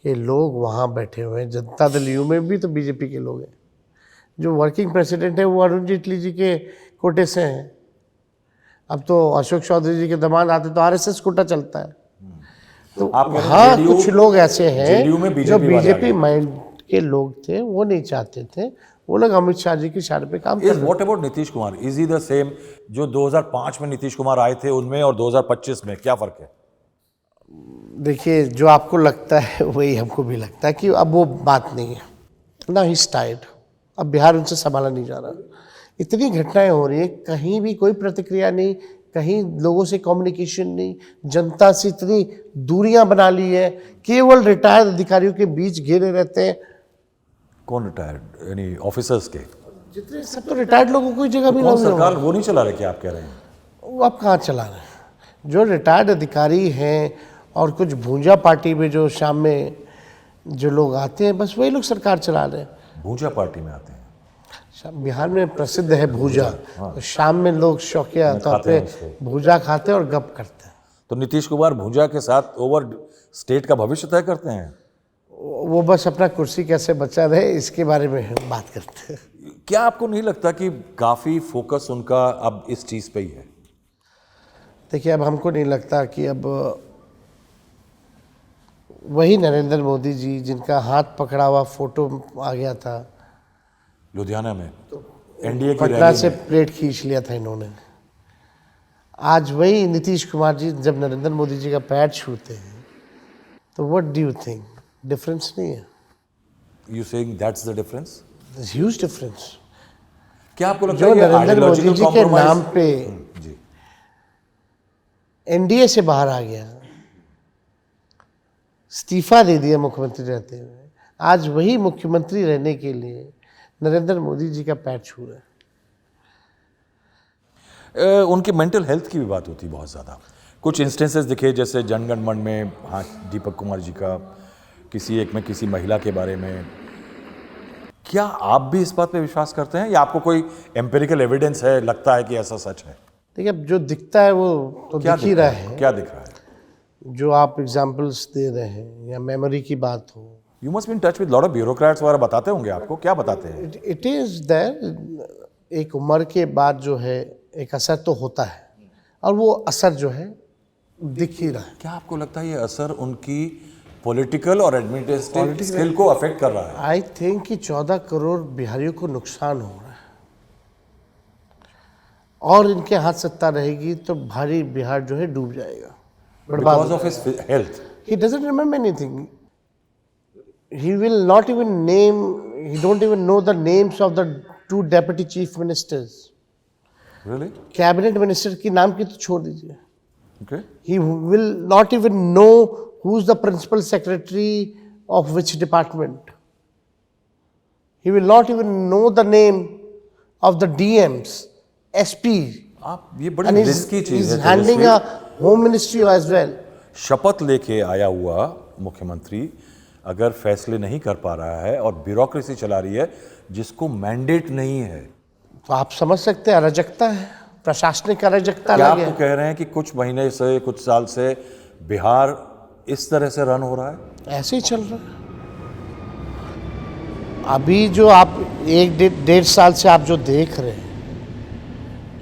के लोग वहाँ बैठे हुए हैं, जनता दल यू में भी तो बीजेपी के लोग हैं। जो वर्किंग प्रेसिडेंट है वो अरुण जेटली जी के कोटे से हैं। अब तो अशोक चौधरी जी के दामाद आते तो आरएसएस कोटा चलता है। तो आप कह रहे हैं हाँ, JDU कुछ लोग ऐसे JDU में हैं जो BJP वाले आ बीजेपी गए। माइंड के लोग थे, वो नहीं चाहते थे। वो लोग अमित शाह जी के इशारे पे काम कर is what about Nitish Kumar? Is he the same जो 2005 में नीतीश कुमार आए थे उनमें और 2025 में? क्या फर्क है? देखिए, जो आपको लगता है वही हमको भी लगता है कि अब वो बात नहीं है ना। ही टायर्ड, अब बिहार उनसे संभाला नहीं जा रहा। इतनी घटनाएं हो रही है, कहीं भी कोई प्रतिक्रिया नहीं, कहीं लोगों से कम्युनिकेशन नहीं, जनता से इतनी दूरियां बना ली है, केवल रिटायर्ड अधिकारियों के बीच घिरे रहते हैं। कौन रिटायर्ड? यानी ऑफिसर्स के? जितने सब तो रिटायर्ड लोगों को ही जगह मिला कौन हुआ है। सरकार वो नहीं चला रहे क्या आप कह रहे हैं? वो आप कहाँ चला रहे हैं? जो रिटायर्ड अधिकारी हैं और कुछ भूंजा पार्टी में जो शाम में जो लोग आते हैं, बस वही लोग सरकार चला रहे हैं। भूजा पार्टी में आते हैं? बिहार में प्रसिद्ध है भूजा। तो शाम में लोग शौकिया तौर खाते पे हैं उसको। भूजा खाते हैं और गप करते हैं। तो नीतीश कुमार भूजा के साथ ओवर स्टेट का भविष्य तय करते हैं? वो बस अपना कुर्सी कैसे बचा रहे इसके बारे में बात करते हैं। क्या आपको नहीं लगता कि काफी फोकस उनका अब इस चीज पे ही है? देखिए, अब हमको नहीं लगता कि अब वही नरेंद्र मोदी जी जिनका हाथ पकड़ा हुआ फोटो आ गया था लुधियाना में एनडीए की पटना रैली से, में, प्लेट खींच लिया था इन्होंने। आज वही नीतीश कुमार जी जब नरेंद्र मोदी जी का पैर छूते हैं तो what do you think? Difference नहीं है? You saying that's the difference? Huge difference. क्या आपको लगता जो है ये नरेंद्र मोदी ideological जी के compromise- नाम पे जी, एनडीए से बाहर आ गया, इस्तीफा दे दिया मुख्यमंत्री रहते हुए, आज वही मुख्यमंत्री रहने के लिए नरेंद्र मोदी जी का पैर छू रहे हैं। उनकी मेंटल हेल्थ की भी बात होती है बहुत ज़्यादा। कुछ इंस्टेंसेस दिखे जैसे जनगण मन में, हाँ, दीपक कुमार जी का, किसी एक में किसी महिला के बारे में। क्या आप भी इस बात पे विश्वास करते हैं या आपको कोई एम्पिरिकल एविडेंस है, लगता है कि ऐसा सच है? देखिए, अब जो दिखता है वो तो क्या दिख ही दिख रहा रहा है? है। क्या दिख रहा है? जो आप एग्जाम्पल्स दे रहे हैं या मेमोरी की बात हो, you must be in touch with lot of bureaucrats वगैरह, बताते होंगे आपको। क्या बताते हैं? इट इज़ दैट एक उम्र के बाद जो है एक असर तो होता है, और वो असर जो है दिख ही रहा है। क्या आपको लगता है ये असर उनकी पॉलिटिकल और एडमिनिस्ट्रेटिव स्किल को अफेक्ट कर रहा है? आई थिंक कि 14 करोड़ बिहारियों को नुकसान हो रहा है, और इनके हाथ सत्ता रहेगी तो भारी बिहार जो है डूब जाएगा, बर्बाद बिकॉज हो of his health? He doesn't remember anything. He will not even name, he don't even know the names of the 2 deputy chief ministers. Really? Cabinet minister की नाम की तो छोड़ दीजिए। Okay. He will not even know who's the principal secretary of which department. He will not even know the name of the DMs, SP. आप ये बड़ी And रिस्की चीज he's है handling Tejashwi. a home ministry as well. शपथ लेके आया हुआ मुख्यमंत्री अगर फैसले नहीं कर पा रहा है और ब्यूरोक्रेसी चला रही है जिसको मैंडेट नहीं है, तो आप समझ सकते हैं अराजकता है, प्रशासनिक अराजकता क्या लगे। आपको कह रहे हैं कि कुछ महीने से, कुछ साल से बिहार इस तरह से रन हो रहा है? ऐसे ही चल रहा है। अभी जो आप 1-1.5 साल से आप जो देख रहे हैं,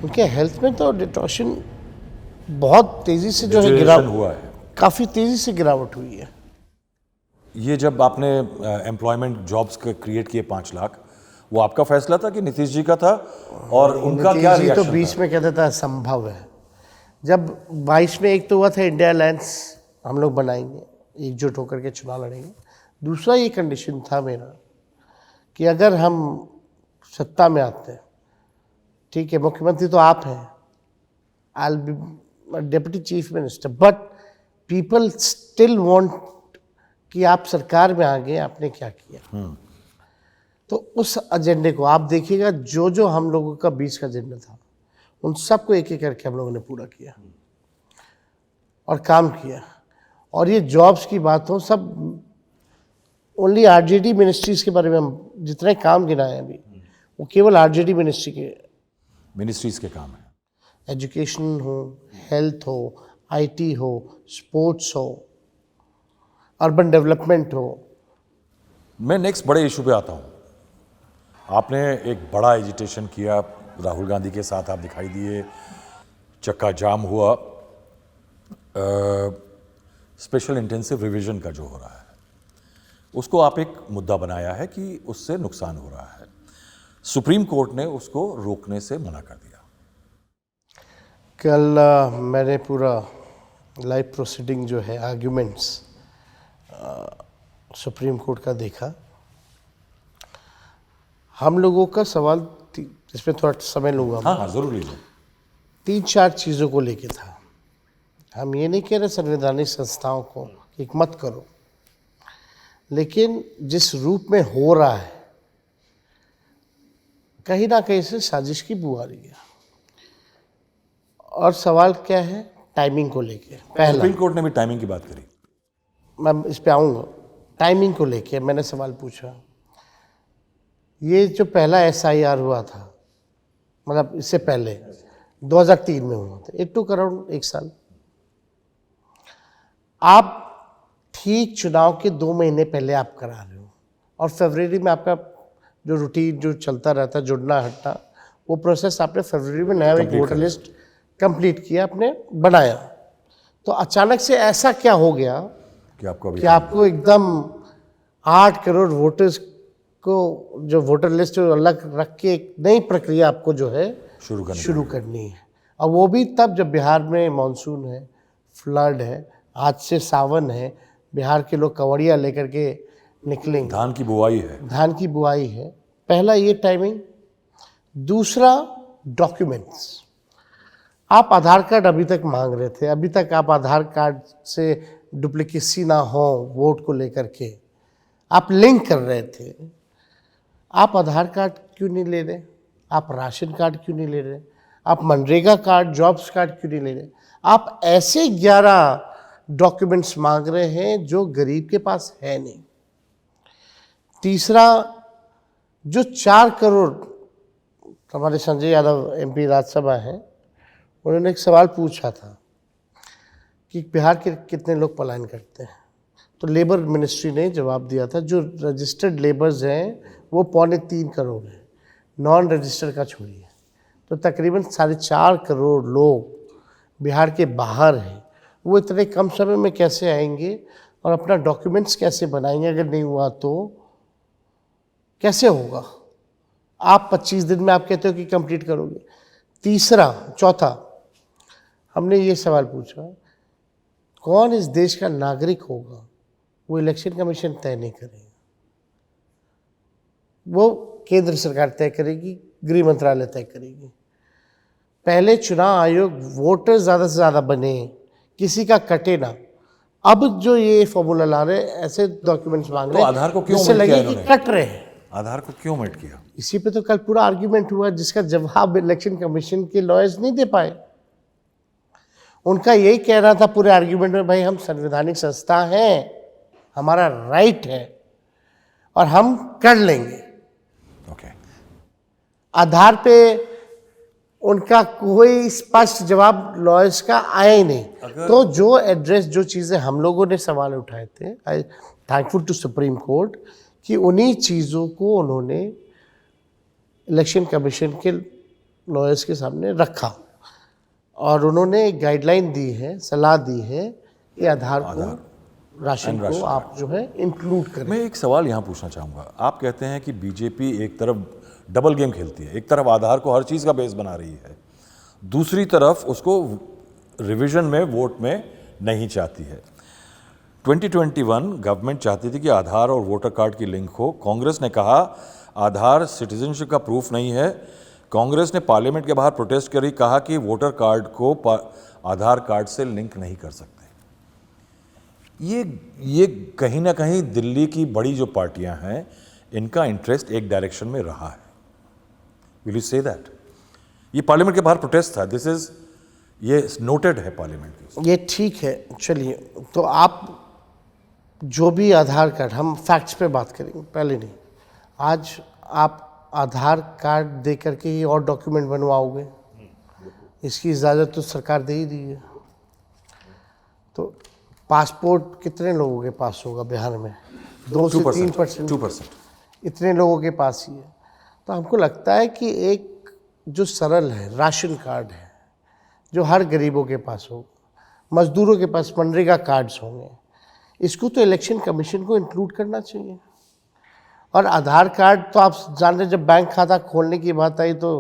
उनके हेल्थ में तो डिटॉशन बहुत तेजी से जो है Deterioration हुआ है। काफी तेजी से गिरावट हुई है। ये जब आपने एम्प्लॉयमेंट जॉब्स क्रिएट किए 5 लाख, वो आपका फैसला था कि नीतीश जी का था? और उनका क्या नीतीश जी तो रिएक्शन बीच था? में कहता था संभव है। जब 22 में एक तो हुआ था इंडिया अलायंस हम लोग बनाएंगे, एकजुट होकर के चुनाव लड़ेंगे। दूसरा ये कंडीशन था मेरा कि अगर हम सत्ता में आते हैं, ठीक है, मुख्यमंत्री तो आप हैं, आई will B deputy chief minister, but people still want कि आप सरकार में आ गए, आपने क्या किया। तो उस एजेंडे को आप देखिएगा, जो जो हम लोगों का 20 का एजेंडा था, उन सबको एक एक करके हम लोगों ने पूरा किया और काम किया। और ये जॉब्स की बात हो, सब ओनली आरजेडी मिनिस्ट्रीज के बारे में हम जितने काम गिनाए अभी, वो केवल आरजेडी मिनिस्ट्री के, मिनिस्ट्रीज के काम है। एजुकेशन हो, हेल्थ हो, आईटी हो, स्पोर्ट्स हो, अर्बन डेवलपमेंट हो। मैं नेक्स्ट बड़े इशू पे आता हूँ। आपने एक बड़ा एजिटेशन किया, राहुल गांधी के साथ आप दिखाई दिए, चक्का जाम हुआ, स्पेशल इंटेंसिव रिवीजन का जो हो रहा है उसको आप एक मुद्दा बनाया है कि उससे नुकसान हो रहा है। सुप्रीम कोर्ट ने उसको रोकने से मना कर दिया। कल मैंने पूरा लाइव प्रोसीडिंग जो है, आर्ग्यूमेंट्स सुप्रीम कोर्ट का देखा। हम लोगों का सवाल, इसमें थोड़ा समय लूँगा, हाँ ज़रूर लीजिए। 3-4 चीज़ों को लेके था। हम ये नहीं कह रहे संवैधानिक संस्थाओं को कि मत करो, लेकिन जिस रूप में हो रहा है कहीं ना कहीं से साजिश की बू आ रही है। और सवाल क्या है, टाइमिंग को लेके। पहला, सुप्रीम कोर्ट ने भी टाइमिंग की बात करी। मैं इस पे आऊँगा। टाइमिंग को लेके मैंने सवाल पूछा, ये जो पहला SIR हुआ था, मतलब इससे पहले 2003 में हुआ था, इट टुक अराउंड 1 साल। आप ठीक चुनाव के 2 महीने पहले आप करा रहे हो, और फरवरी में आपका जो रूटीन जो चलता रहता है, जुड़ना हटना, वो प्रोसेस आपने फरवरी में नया एक वोटर लिस्ट कंप्लीट किया, आपने बनाया। तो अचानक से ऐसा क्या हो गया कि आपको एकदम 8 करोड़ वोटर्स को जो वोटर लिस्ट अलग रख के एक नई प्रक्रिया आपको जो है शुरू करनी है। और वो भी तब जब बिहार में मानसून है, फ्लड है, आज से सावन है, बिहार के लोग कवड़िया लेकर के निकलेंगे, धान की बुआई है, धान की बुआई है। पहला ये टाइमिंग। दूसरा, डॉक्यूमेंट्स। आप आधार कार्ड अभी तक मांग रहे थे, अभी तक आप आधार कार्ड से डुप्लीकेसी ना हो वोट को लेकर के आप लिंक कर रहे थे। आप आधार कार्ड क्यों नहीं ले रहे? आप राशन कार्ड क्यों नहीं ले रहे? आप मनरेगा कार्ड, जॉब्स कार्ड क्यों नहीं ले रहे? आप ऐसे 11 डॉक्यूमेंट्स मांग रहे हैं जो गरीब के पास है नहीं। तीसरा, जो 4 करोड़ हमारे संजय यादव MP राज्यसभा हैं, उन्होंने एक सवाल पूछा था कि बिहार के कितने लोग पलायन करते हैं, तो लेबर मिनिस्ट्री ने जवाब दिया था जो रजिस्टर्ड लेबर्स हैं वो 3.25 करोड़ हैं, नॉन रजिस्टर्ड का छोड़िए, तो तकरीबन 4.5 करोड़ लोग बिहार के बाहर हैं। वो इतने कम समय में कैसे आएंगे और अपना डॉक्यूमेंट्स कैसे बनाएंगे? अगर नहीं हुआ तो कैसे होगा? आप 25 दिन में आप कहते हो कि कंप्लीट करोगे। चौथा, हमने ये सवाल पूछा, कौन इस देश का नागरिक होगा वो इलेक्शन कमीशन तय नहीं करेगा, वो केंद्र सरकार तय करेगी, गृह मंत्रालय तय करेगी। पहले चुनाव आयोग वोटर ज़्यादा से ज़्यादा बने, किसी का कटे ना। अब जो ये फॉर्मूला ला रहे, ऐसे डॉक्यूमेंट्स मांग रहे, तो आधार को क्यों जिससे ओमिट लगे किया कि कट रहे हैं। आधार को क्यों ओमिट किया? इसी पे तो कल पूरा आर्ग्यूमेंट हुआ, जिसका जवाब इलेक्शन कमीशन के लॉयर्स नहीं दे पाए। उनका यही कहना था पूरे आर्ग्यूमेंट में, भाई हम संवैधानिक संस्था हैं, हमारा राइट है और हम कर लेंगे। ओके। आधार पे उनका कोई स्पष्ट जवाब लॉयर्स का आया ही नहीं। तो जो एड्रेस, जो चीज़ें हम लोगों ने सवाल उठाए थे, आई थैंकफुल टू सुप्रीम कोर्ट कि उन्हीं चीज़ों को उन्होंने इलेक्शन कमीशन के लॉयर्स के सामने रखा और उन्होंने एक गाइडलाइन दी है, सलाह दी है कि आधार को, राशन को आप जो है इंक्लूड करें। मैं एक सवाल यहाँ पूछना चाहूँगा। आप कहते हैं कि बीजेपी एक तरफ डबल गेम खेलती है, एक तरफ आधार को हर चीज़ का बेस बना रही है, दूसरी तरफ उसको रिवीजन में, वोट में नहीं चाहती है। 2021 गवर्नमेंट चाहती थी कि आधार और वोटर कार्ड की लिंक हो। कांग्रेस ने कहा आधार सिटीजनशिप का प्रूफ नहीं है। कांग्रेस ने पार्लियामेंट के बाहर प्रोटेस्ट करी, कहा कि वोटर कार्ड को आधार कार्ड से लिंक नहीं कर सकते। ये कहीं ना कहीं दिल्ली की बड़ी जो पार्टियां हैं, इनका इंटरेस्ट एक डायरेक्शन में रहा है। Will you say that? ये पार्लियामेंट के बाहर प्रोटेस्ट था। दिस इज ये नोटेड है पार्लियामेंट की। ये ठीक है, चलिए। तो आप जो भी आधार कार्ड, हम फैक्ट्स पे बात करेंगे पहले नहीं। आज आप आधार कार्ड दे करके ही और डॉक्यूमेंट बनवाओगे, इसकी इजाज़त तो सरकार दे ही दी है। तो पासपोर्ट कितने लोगों के पास होगा बिहार में? 2 से 3%। 2%। इतने लोगों के पास ही है। तो हमको लगता है कि एक जो सरल है राशन कार्ड है, जो हर गरीबों के पास हो, मजदूरों के पास मनरेगा कार्ड्स होंगे, इसको तो इलेक्शन कमीशन को इंक्लूड करना चाहिए। और आधार कार्ड तो आप जान रहे, जब बैंक खाता खोलने की बात आई तो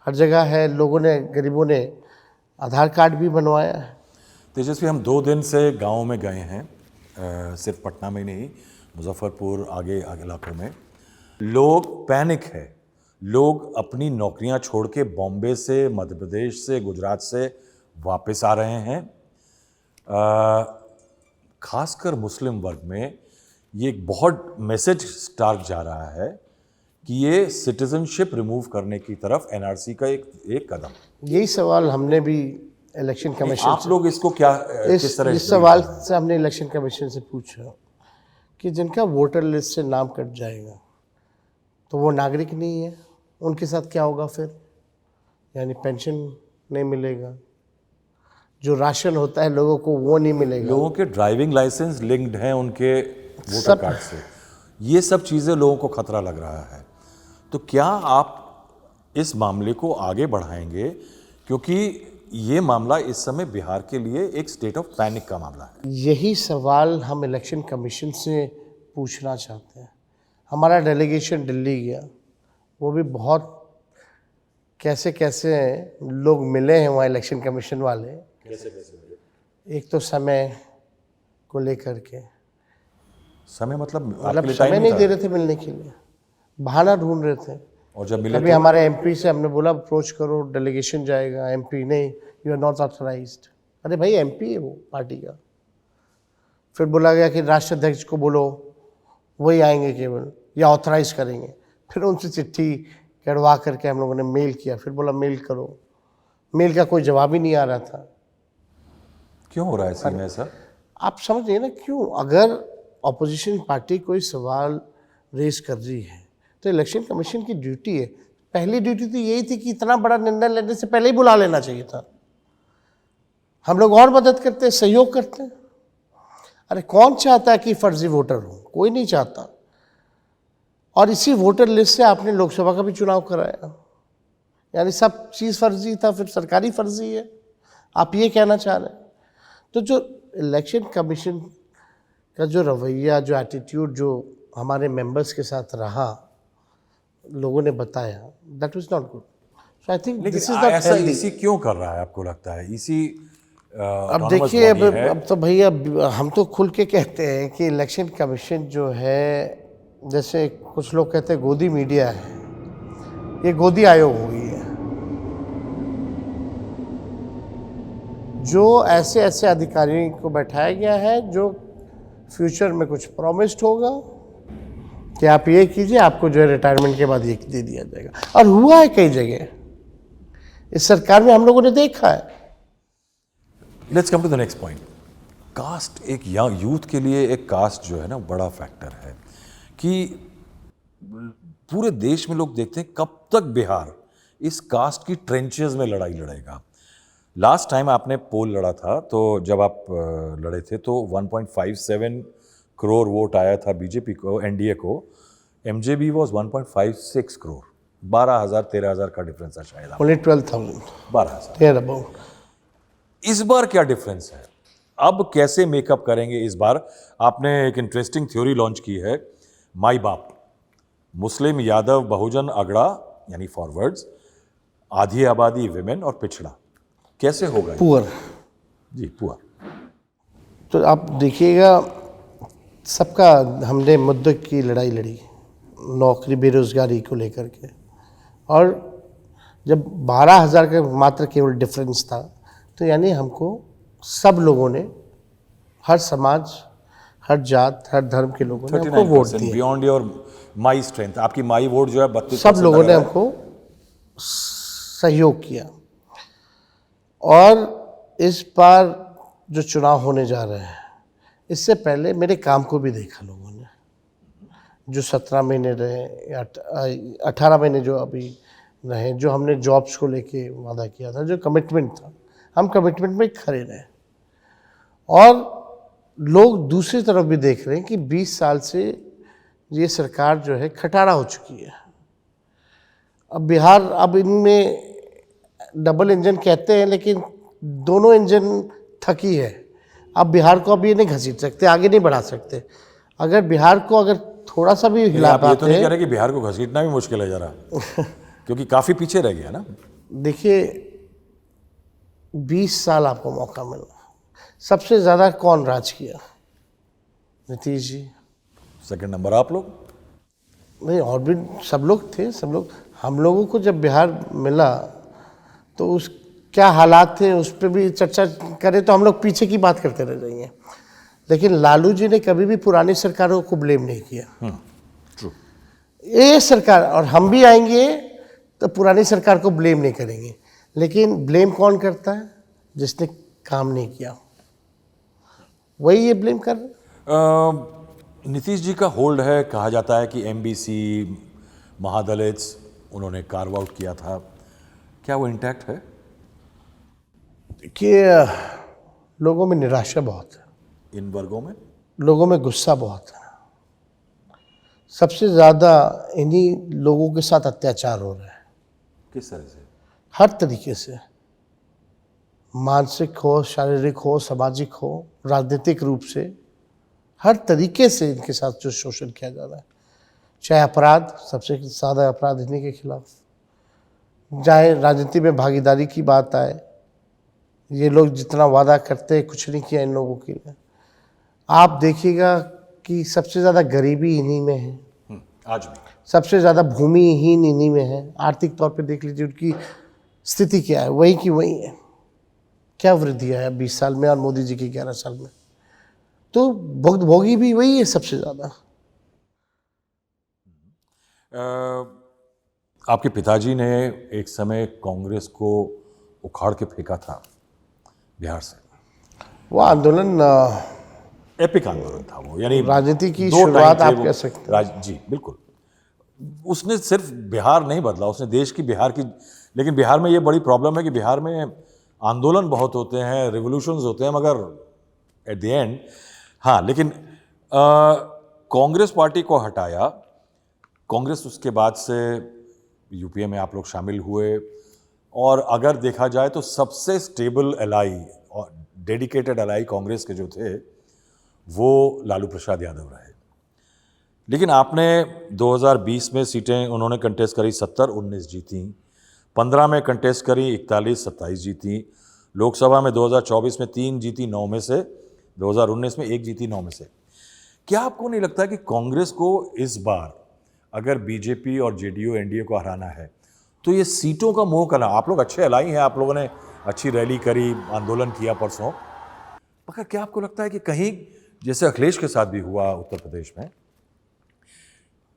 हर जगह है, लोगों ने, गरीबों ने आधार कार्ड भी बनवाया है। तेजस्वी, हम 2 दिन से गाँव में गए हैं, सिर्फ पटना में नहीं, मुजफ्फरपुर आगे इलाकों में लोग पैनिक है। लोग अपनी नौकरियां छोड़ के बॉम्बे से, मध्य प्रदेश से, गुजरात से वापस आ रहे हैं। खासकर मुस्लिम वर्ग में ये एक बहुत मैसेज स्टार्क जा रहा है कि ये सिटीजनशिप रिमूव करने की तरफ एनआरसी का एक कदम। यही सवाल हमने भी इलेक्शन कमीशन आप लोग इसको क्या किस तरह इस सवाल से हमने इलेक्शन कमीशन से पूछा कि जिनका वोटर लिस्ट से नाम कट जाएगा तो वो नागरिक नहीं है, उनके साथ क्या होगा फिर? यानी पेंशन नहीं मिलेगा, जो राशन होता है लोगों को वो नहीं मिलेगा, लोगों के ड्राइविंग लाइसेंस लिंक्ड हैं उनके वोटर कार्ड से, ये सब चीज़ें लोगों को खतरा लग रहा है। तो क्या आप इस मामले को आगे बढ़ाएंगे, क्योंकि ये मामला इस समय बिहार के लिए एक स्टेट ऑफ पैनिक का मामला है। यही सवाल हम इलेक्शन कमीशन से पूछना चाहते हैं। हमारा डेलीगेशन दिल्ली गया, वो भी बहुत कैसे कैसे लोग मिले हैं वहाँ इलेक्शन कमीशन वाले। कैसे मिले? एक तो समय को लेकर के, समय मतलब समय नहीं दे रहे थे मिलने के लिए, बहाना ढूंढ रहे थे। और जब मिले अभी हमारे एमपी से हमने बोला अप्रोच करो, डेलीगेशन जाएगा, एमपी नहीं, यू आर नॉट ऑथराइज्ड। अरे भाई एमपी है वो पार्टी का। फिर बोला गया कि राष्ट्रीय अध्यक्ष को बोलो, वही आएंगे केवल या ऑथराइज करेंगे। फिर उनसे चिट्ठी कड़वा करके हम लोगों ने मेल किया, फिर बोला मेल करो, मेल का कोई जवाब ही नहीं आ रहा था। क्यों हो रहा है इसी में ऐसा? आप समझिए ना क्यों। अगर ऑपोजिशन पार्टी कोई सवाल रेज कर रही है तो इलेक्शन कमीशन की ड्यूटी है, पहली ड्यूटी तो यही थी कि इतना बड़ा निर्णय लेने से पहले ही बुला लेना चाहिए था। हम लोग और मदद करते हैं, सहयोग करते हैं। अरे कौन चाहता है कि फर्जी वोटर हो? कोई नहीं चाहता। और इसी वोटर लिस्ट से आपने लोकसभा का भी चुनाव कराया, यानी सब चीज़ फर्जी था, फिर सरकारी फर्जी है, आप ये कहना चाह रहे हैं। तो जो इलेक्शन कमीशन का जो रवैया, जो एटीट्यूड जो हमारे मेंबर्स के साथ रहा, लोगों ने बताया, that was not good. So I think this is not ऐसा हेल्दी। इसी क्यों कर रहा है आपको लगता है? इसी अब देखिए, अब तो भैया हम तो खुल के कहते हैं कि इलेक्शन कमीशन जो है, जैसे कुछ लोग कहते हैं गोदी मीडिया है, ये गोदी आयोग हो गई है। जो ऐसे ऐसे अधिकारियों को बैठाया गया है जो फ्यूचर में कुछ प्रॉमिस्ड होगा कि आप ये कीजिए, आपको जो है रिटायरमेंट के बाद ये दे दिया जाएगा। और हुआ है कई जगह, इस सरकार में हम लोगों ने देखा है। Let's come to the next point. Caste एक यूथ के लिए एक कास्ट जो है ना बड़ा फैक्टर है कि पूरे देश में लोग देखते हैं कब तक बिहार इस कास्ट की ट्रेंचेस में लड़ाई लड़ेगा। लास्ट टाइम आपने पोल लड़ा था, तो जब आप लड़े थे तो 1.57 करोड़ वोट आया था बीजेपी को, एनडीए को। एमजेबी वाज 1.56 करोड़, 12,000-13,000 का डिफरेंस है शायद। ओनली 12,000, 12,000। Thereabout. इस बार क्या डिफरेंस है? अब कैसे मेकअप करेंगे इस बार? आपने एक इंटरेस्टिंग थ्योरी लॉन्च की है, माई बाप, मुस्लिम, यादव, बहुजन, अगड़ा यानी फॉरवर्ड्स, आधी आबादी विमेन और पिछड़ा। कैसे होगा ये? पुअर जी, पुअर। तो आप देखिएगा, सबका हमने मुद्दे की लड़ाई लड़ी, नौकरी बेरोजगारी को लेकर के। और जब 12,000 का मात्र केवल डिफरेंस था, तो यानी हमको सब लोगों ने, हर समाज, हर जात, हर धर्म के लोगों ने हमको वोट दिया। बियॉन्ड योर माई स्ट्रेंथ, आपकी माई वोट जो है 32%। सब लोगों ने हमको सहयोग किया। और इस बार जो चुनाव होने जा रहे हैं, इससे पहले मेरे काम को भी देखा लोगों ने, जो 17 महीने रहे या 18 महीने जो अभी रहे, जो हमने जॉब्स को लेके वादा किया था, जो कमिटमेंट था, हम कमिटमेंट में खड़े रहे। और लोग दूसरी तरफ भी देख रहे हैं कि 20 साल से ये सरकार जो है खटारा हो चुकी है। अब बिहार, अब इनमें डबल इंजन कहते हैं, लेकिन दोनों इंजन थकी है। अब बिहार को अब ये नहीं घसीट सकते, आगे नहीं बढ़ा सकते। अगर बिहार को अगर थोड़ा सा भी हिला आप ये तो नहीं पाते, कह रहे कि बिहार को घसीटना भी मुश्किल है जरा, क्योंकि काफी पीछे रह गया ना। देखिए 20 साल आपको मौका मिला। सबसे ज़्यादा कौन राज किया? नीतीश जी। सेकंड नंबर आप लोग। नहीं, और भी सब लोग थे, सब लोग। हम लोगों को जब बिहार मिला तो उस क्या हालात थे उस पर भी चर्चा करें तो हम लोग पीछे की बात करते रह जाएंगे। लेकिन लालू जी ने कभी भी पुरानी सरकारों को ब्लेम नहीं किया। ट्रू। ये सरकार, और हम भी आएंगे तो पुरानी सरकार को ब्लेम नहीं करेंगे। लेकिन ब्लेम कौन करता है? जिसने काम नहीं किया, वही ये ब्लेम कर रहे। नीतीश जी का होल्ड है, कहा जाता है कि एमबीसी, महादलित्स उन्होंने कार्व आउट किया था, क्या वो इंटैक्ट है? कि लोगों में निराशा बहुत है, इन वर्गों में लोगों में गुस्सा बहुत है। सबसे ज़्यादा इन्हीं लोगों के साथ अत्याचार हो रहा है। किस तरह से? हर तरीके से, मानसिक हो, शारीरिक हो, सामाजिक हो, राजनीतिक रूप से, हर तरीके से इनके साथ जो शोषण किया जा रहा है। चाहे अपराध, सबसे ज़्यादा अपराध इन्हीं के खिलाफ, चाहे राजनीति में भागीदारी की बात आए, ये लोग जितना वादा करते हैं कुछ नहीं किया इन लोगों के लिए। आप देखिएगा कि सबसे ज़्यादा गरीबी इन्हीं में है, आज भी सबसे ज़्यादा भूमिहीन इन्हीं में है। आर्थिक तौर पे देख लीजिए उनकी स्थिति क्या है, वही की वही है। क्या वृद्धि है 20 साल में और मोदी जी की 11 साल में? तो भोगी भी वही है सबसे ज़्यादा। आपके पिताजी ने एक समय कांग्रेस को उखाड़ के फेंका था बिहार से। वो आंदोलन एपिक आंदोलन था वो, यानी राजनीति की दो टाइम शुरुआत थे आप वो। कह सकते हैं। जी बिल्कुल। उसने सिर्फ बिहार नहीं बदला, उसने देश की, बिहार की। लेकिन बिहार में ये बड़ी प्रॉब्लम है कि बिहार में आंदोलन बहुत होते हैं, रिवोल्यूशंस होते हैं, मगर एट द एंड, हाँ, लेकिन कांग्रेस पार्टी को हटाया। कांग्रेस उसके बाद से यूपीए में आप लोग शामिल हुए, और अगर देखा जाए तो सबसे स्टेबल एलाई और डेडिकेटेड एलाई कांग्रेस के जो थे वो लालू प्रसाद यादव रहे। लेकिन आपने 2020 में सीटें उन्होंने कंटेस्ट करी, 70, 19 जीती। 15 में कंटेस्ट करी, 41, 27 जीती। लोकसभा में 2024 में 3 जीती 9 में से, 2019 में 1 जीती 9 में से। क्या आपको नहीं लगता कि कांग्रेस को इस बार अगर बीजेपी और जेडीयू एनडीए को हराना है तो ये सीटों का मोह करना? आप लोग अच्छे अलाई हैं, आप लोगों ने अच्छी रैली करी, आंदोलन किया परसों, मगर क्या आपको लगता है कि कहीं जैसे अखिलेश के साथ भी हुआ उत्तर प्रदेश में,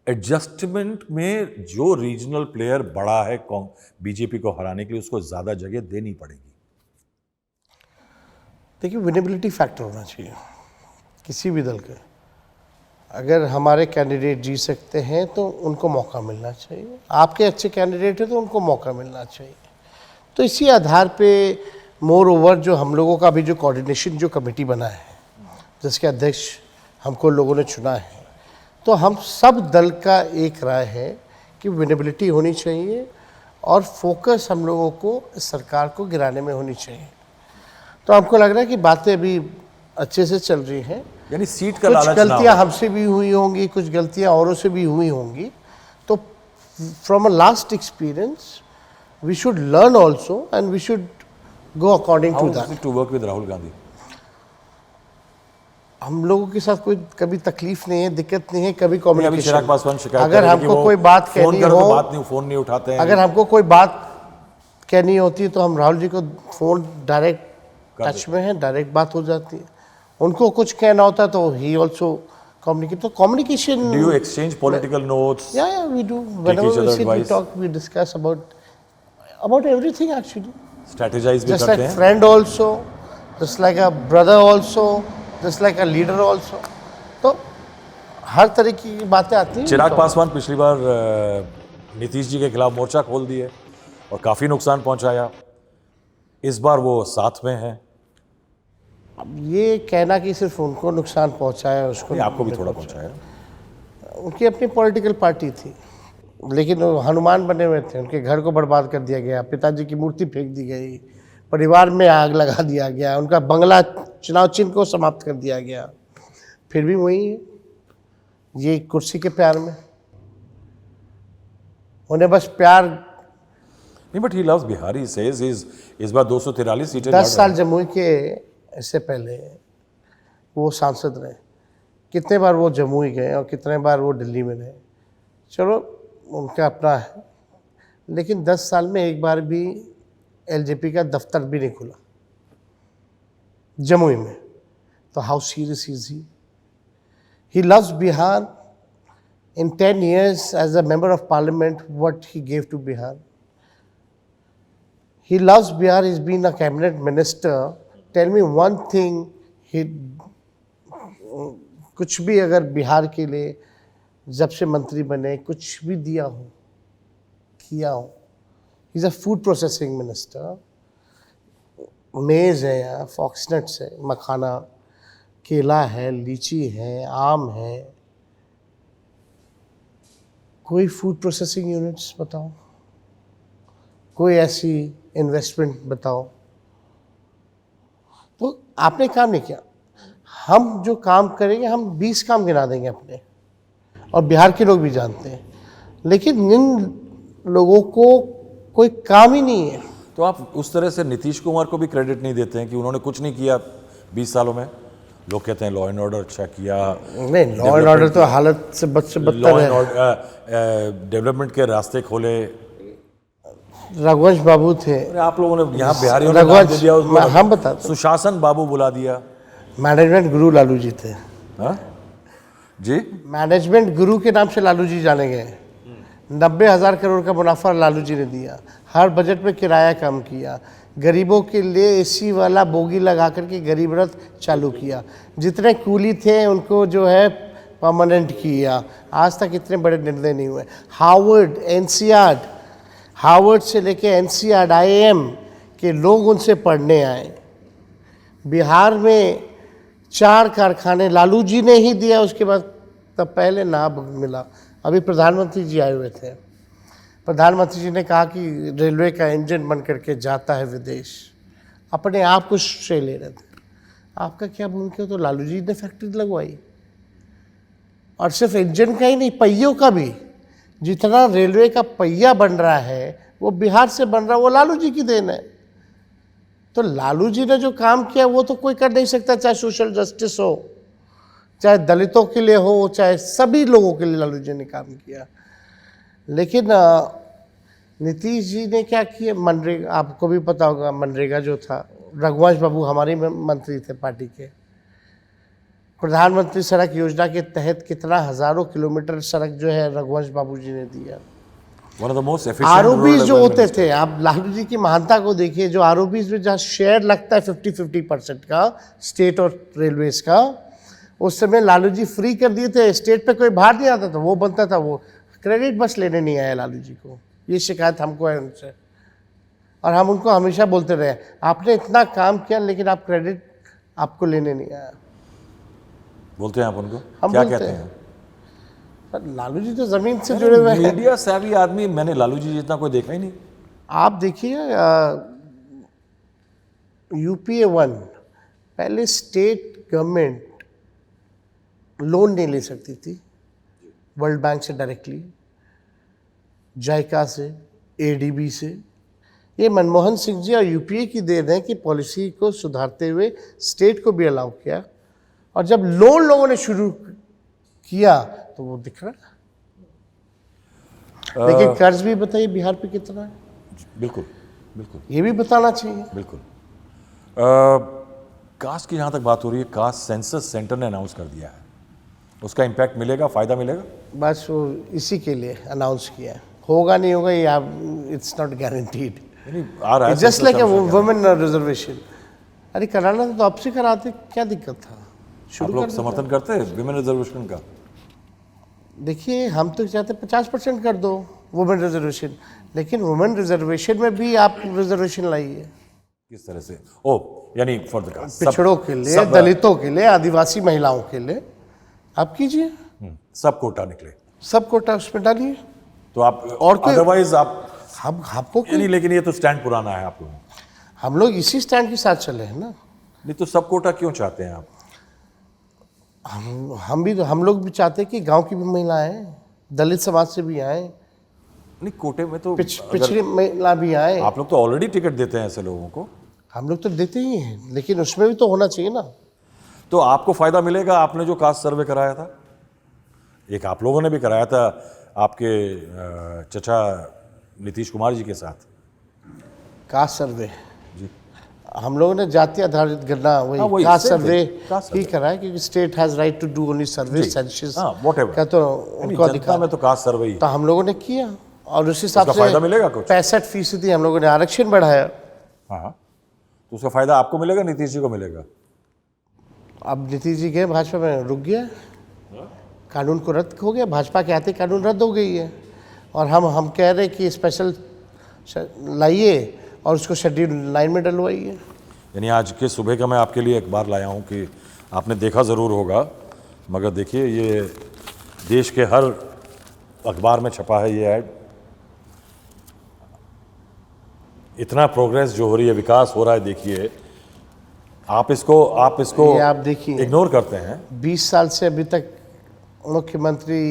एडजस्टमेंट में जो रीजनल प्लेयर बड़ा है बीजेपी को हराने के लिए, उसको ज़्यादा जगह देनी पड़ेगी? देखिए, विनेबिलिटी फैक्टर होना चाहिए किसी भी दल के। अगर हमारे कैंडिडेट जीत सकते हैं तो उनको मौका मिलना चाहिए, आपके अच्छे कैंडिडेट हैं तो उनको मौका मिलना चाहिए। तो इसी आधार पे मोर ओवर जो हम लोगों का अभी जो कोऑर्डिनेशन जो कमेटी बना है, जिसके अध्यक्ष हमको लोगों ने चुना है, तो हम सब दल का एक राय है कि विनेबिलिटी होनी चाहिए और फोकस हम लोगों को सरकार को गिराने में होनी चाहिए। तो हमको लग रहा है कि बातें अभी अच्छे से चल रही हैं। यानी सीट का कुछ लालच ना गलतियां हो। हमसे भी हुई होंगी, कुछ गलतियां औरों से भी हुई होंगी। तो from a last experience we should learn also and we should go according to that. To work with Rahul Gandhi? हम लोगों के साथ कोई कभी तकलीफ नहीं है, दिक्कत नहीं है, कभी अभी कम्युनिकेशन। चिराग पासवान शिकायत अगर कर रहे हैं कि हमको वो कोई बात फोन कहनी करो तो हो, बात नहीं, फोन नहीं उठाते हैं। अगर हमको कोई बात कहनी होती है तो हम राहुल जी को फोन डायरेक्ट टच में है, डायरेक्ट बात हो जाती है। उनको कुछ कहना होता है तो ही ऑल्सो कम्युनिकेट। तो communication. Do you exchange political notes? Yeah, we do. each Whenever other we sit, we advice. talk, we discuss about everything actually. Strategise भी जस्ट करते लाइक हैं। Friend also, just like a brother also, just like a leader also. तो हर तरीके की बातें आती हैं। चिराग पासवान पिछली बार नीतीश जी के खिलाफ मोर्चा खोल दिए और काफ़ी नुकसान पहुंचाया। इस बार वो साथ में हैं। अब ये कहना कि सिर्फ उनको नुकसान पहुंचाया उसको नहीं, आपको भी थोड़ा पहुंचाया। उनकी अपनी पॉलिटिकल पार्टी थी, लेकिन वो हनुमान बने हुए थे। उनके घर को बर्बाद कर दिया गया, पिताजी की मूर्ति फेंक दी गई, परिवार में आग लगा दिया गया, उनका बंगला चुनाव चिन्ह को समाप्त कर दिया गया। फिर भी वही है, ये कुर्सी के प्यार में उन्हें बस प्यार। नहीं, but he loves Bihar. He says इस बार 243 सीटें 10 साल जमुई के इससे पहले वो सांसद रहे। कितने बार वो जमुई गए और कितने बार वो दिल्ली में रहे। चलो उनका अपना है, लेकिन 10 साल में एक बार भी एलजेपी का दफ्तर भी नहीं खुला जमुई में। तो how serious is he? He loves Bihar. In 10 years as a member of parliament, what he gave to Bihar. He loves Bihar. He's been a cabinet minister. Tell me one thing, he कुछ भी अगर बिहार के लिए जब से मंत्री बने कुछ भी दिया हो, किया हो। He's a food processing minister. मेज़ है यहाँ, फॉक्सनट्स है, मखाना, केला है, लीची है, आम है। कोई फूड प्रोसेसिंग यूनिट्स बताओ, कोई ऐसी इन्वेस्टमेंट बताओ। तो आपने काम नहीं किया। हम जो काम करेंगे, हम 20 काम गिना देंगे अपने, और बिहार के लोग भी जानते हैं, लेकिन इन लोगों को कोई काम ही नहीं है। तो आप उस तरह से नीतीश कुमार को भी क्रेडिट नहीं देते हैं कि उन्होंने कुछ नहीं किया 20 सालों में? लोग कहते हैं लॉ एंड ऑर्डर अच्छा किया। नहीं, लॉ एंड ऑर्डर तो हालत से बदतर लॉ एंड है। ऑर्डर डेवलपमेंट के रास्ते खोले। रघुवंश बाबू थे। अरे आप लोगों ने यहाँ बिहारियों ने नाम दे दिया उसको। हम बताते, सुशासन बाबू बुला दिया। मैनेजमेंट गुरु लालू जी थे। हाँ जी, मैनेजमेंट गुरु के नाम से लालू जी जाने गए। 90,000 करोड़ का मुनाफा लालू जी ने दिया। हर बजट में किराया कम किया। गरीबों के लिए एसी वाला बोगी लगा करके गरीब रथ चालू किया। जितने कूली थे उनको जो है परमानेंट किया। आज तक इतने बड़े निर्णय नहीं हुए। हार्वर्ड, एनसीईआरटी, हार्वर्ड से लेके एनसीईआरटी, आईआईएम के लोग उनसे पढ़ने आए। बिहार में 4 कारखाने लालू जी ने ही दिया, उसके बाद तब पहले ना मिला। अभी प्रधानमंत्री जी आए हुए थे। प्रधानमंत्री जी ने कहा कि रेलवे का इंजन बन करके जाता है विदेश। अपने आप को श्रेय ले रहे थे। आपका क्या भूमिका? तो लालू जी ने फैक्ट्री लगवाई, और सिर्फ इंजन का ही नहीं, पहियों का भी। जितना रेलवे का पहिया बन रहा है वो बिहार से बन रहा है, वो लालू जी की देन है। तो लालू जी ने जो काम किया वो तो कोई कर नहीं सकता, चाहे सोशल जस्टिस हो, चाहे दलितों के लिए हो, चाहे सभी लोगों के लिए लालू जी ने काम किया। लेकिन नीतीश जी ने क्या किया? मनरेगा, आपको भी पता होगा, मनरेगा जो था, रघुवंश बाबू हमारे मंत्री थे पार्टी के। प्रधानमंत्री सड़क योजना के तहत कितना हजारों किलोमीटर सड़क जो है रघुवंश बाबू जी ने दिया। One of the most efficient ROBs जो होते थे, आप लालू जी की महानता को देखिए। जो आरओबीज में जहाँ शेयर लगता है 50-50% का स्टेट और रेलवेज का, उस समय लालू जी फ्री कर दिए थे। स्टेट पे कोई भार नहीं आता था, वो बनता था। वो क्रेडिट बस लेने नहीं आया लालू जी को, ये शिकायत हमको है उनसे। और हम उनको हमेशा बोलते रहे, आपने इतना काम किया लेकिन आप क्रेडिट आपको लेने नहीं आया। बोलते हैं आप उनको? हम क्या बोलते कहते हैं। हैं? पर लालू जी तो जमीन से जुड़े हुए हैं। मीडिया सेवी आदमी मैंने लालू जी जितना कोई देखा ही नहीं। आप देखिए यूपीए 1, पहले स्टेट गवर्नमेंट लोन नहीं ले सकती थी वर्ल्ड बैंक से डायरेक्टली, जायका से, एडीबी से। ये मनमोहन सिंह जी और यूपीए की देन है कि पॉलिसी को सुधारते हुए स्टेट को भी अलाउ किया। और जब लोन लोगों ने शुरू किया तो वो दिख रहा है। लेकिन कर्ज भी बताइए बिहार पे कितना है? बिल्कुल बिल्कुल, ये भी बताना चाहिए। बिल्कुल। कास्ट की जहाँ तक बात हो रही है, कास्ट सेंसस सेंटर ने अनाउंस कर दिया है। उसका इम्पैक्ट मिलेगा, फ़ायदा मिलेगा? बस वो इसी के लिए अनाउंस किया है। होगा नहीं होगा ये आप, इट्स नॉट गारंटीड। यानी आ रहा है जस्ट लाइक संसद वुमेन रिजर्वेशन। अरे कराना तो आपसे कराते, क्या दिक्कत था? आप शुरू लोग कर समर्थन करते हैं विमेन रिजर्वेशन का? देखिए, हम तो चाहते 50% कर दो वुमेन रिजर्वेशन, लेकिन वुमेन रिजर्वेशन में भी आप रिजर्वेशन लाइए। किस तरह से? ओ यानी फॉर द कास्ट, पिछड़ों के लिए, दलितों के लिए, आदिवासी महिलाओं के लिए आप कीजिए, सब कोटा निकले सब कोटा उसमें डालिए। तो आप और कोई- अदरवाइज आप हम आपको यानी, लेकिन ये तो स्टैंड पुराना है आप लोगों का। हम लोग इसी स्टैंड के साथ चले हैं ना। नहीं तो सब कोटा क्यों चाहते हैं आप? हम लोग भी चाहते हैं कि गांव की भी महिलाएं, दलित समाज से भी आए, नहीं कोटे में तो पिछड़ी महिला भी आए। आप लोग तो ऑलरेडी टिकट देते हैं ऐसे लोगों को, हम लोग तो देते ही हैं, लेकिन उसमें भी तो होना चाहिए ना। तो आपको फायदा मिलेगा। आपने जो कास्ट सर्वे कराया था, एक आप लोगों ने भी कराया था आपके चचा नीतीश कुमार जी के साथ। कास्ट सर्वे जी हम लोगों ने जाति आधारित गणना हाँ, वही वही, caste same survey thing, caste ही survey। करा है, क्योंकि state has right to do only survey जी, सेंसस हाँ, whatever। का तो यानी उनको जनता अधिकार। में तो कास्ट सर्वे ही। तो हम लोगों ने किया और उस हिसाब उसका से फायदा मिलेगा कुछ? 65% हम लोगों ने आरक्षण बढ़ाया। हाँ हाँ, तो उसका फायदा आपको मिलेगा, नीतीश जी को मिलेगा। अब नीतीश जी गए भाजपा में, रुक गया, कानून को रद्द हो गया, भाजपा के आते कानून रद्द हो गई है। और हम कह रहे कि स्पेशल लाइए और उसको शेड्यूल लाइन में डलवाइए। यानी आज के सुबह का मैं आपके लिए अखबार लाया हूँ कि आपने देखा ज़रूर होगा, मगर देखिए ये देश के हर अखबार में छपा है ये ऐड। इतना प्रोग्रेस जो हो रही है, विकास हो रहा है, देखिए आप इसको ये आप देखिए, इग्नोर करते हैं। 20 साल से अभी तक मुख्यमंत्री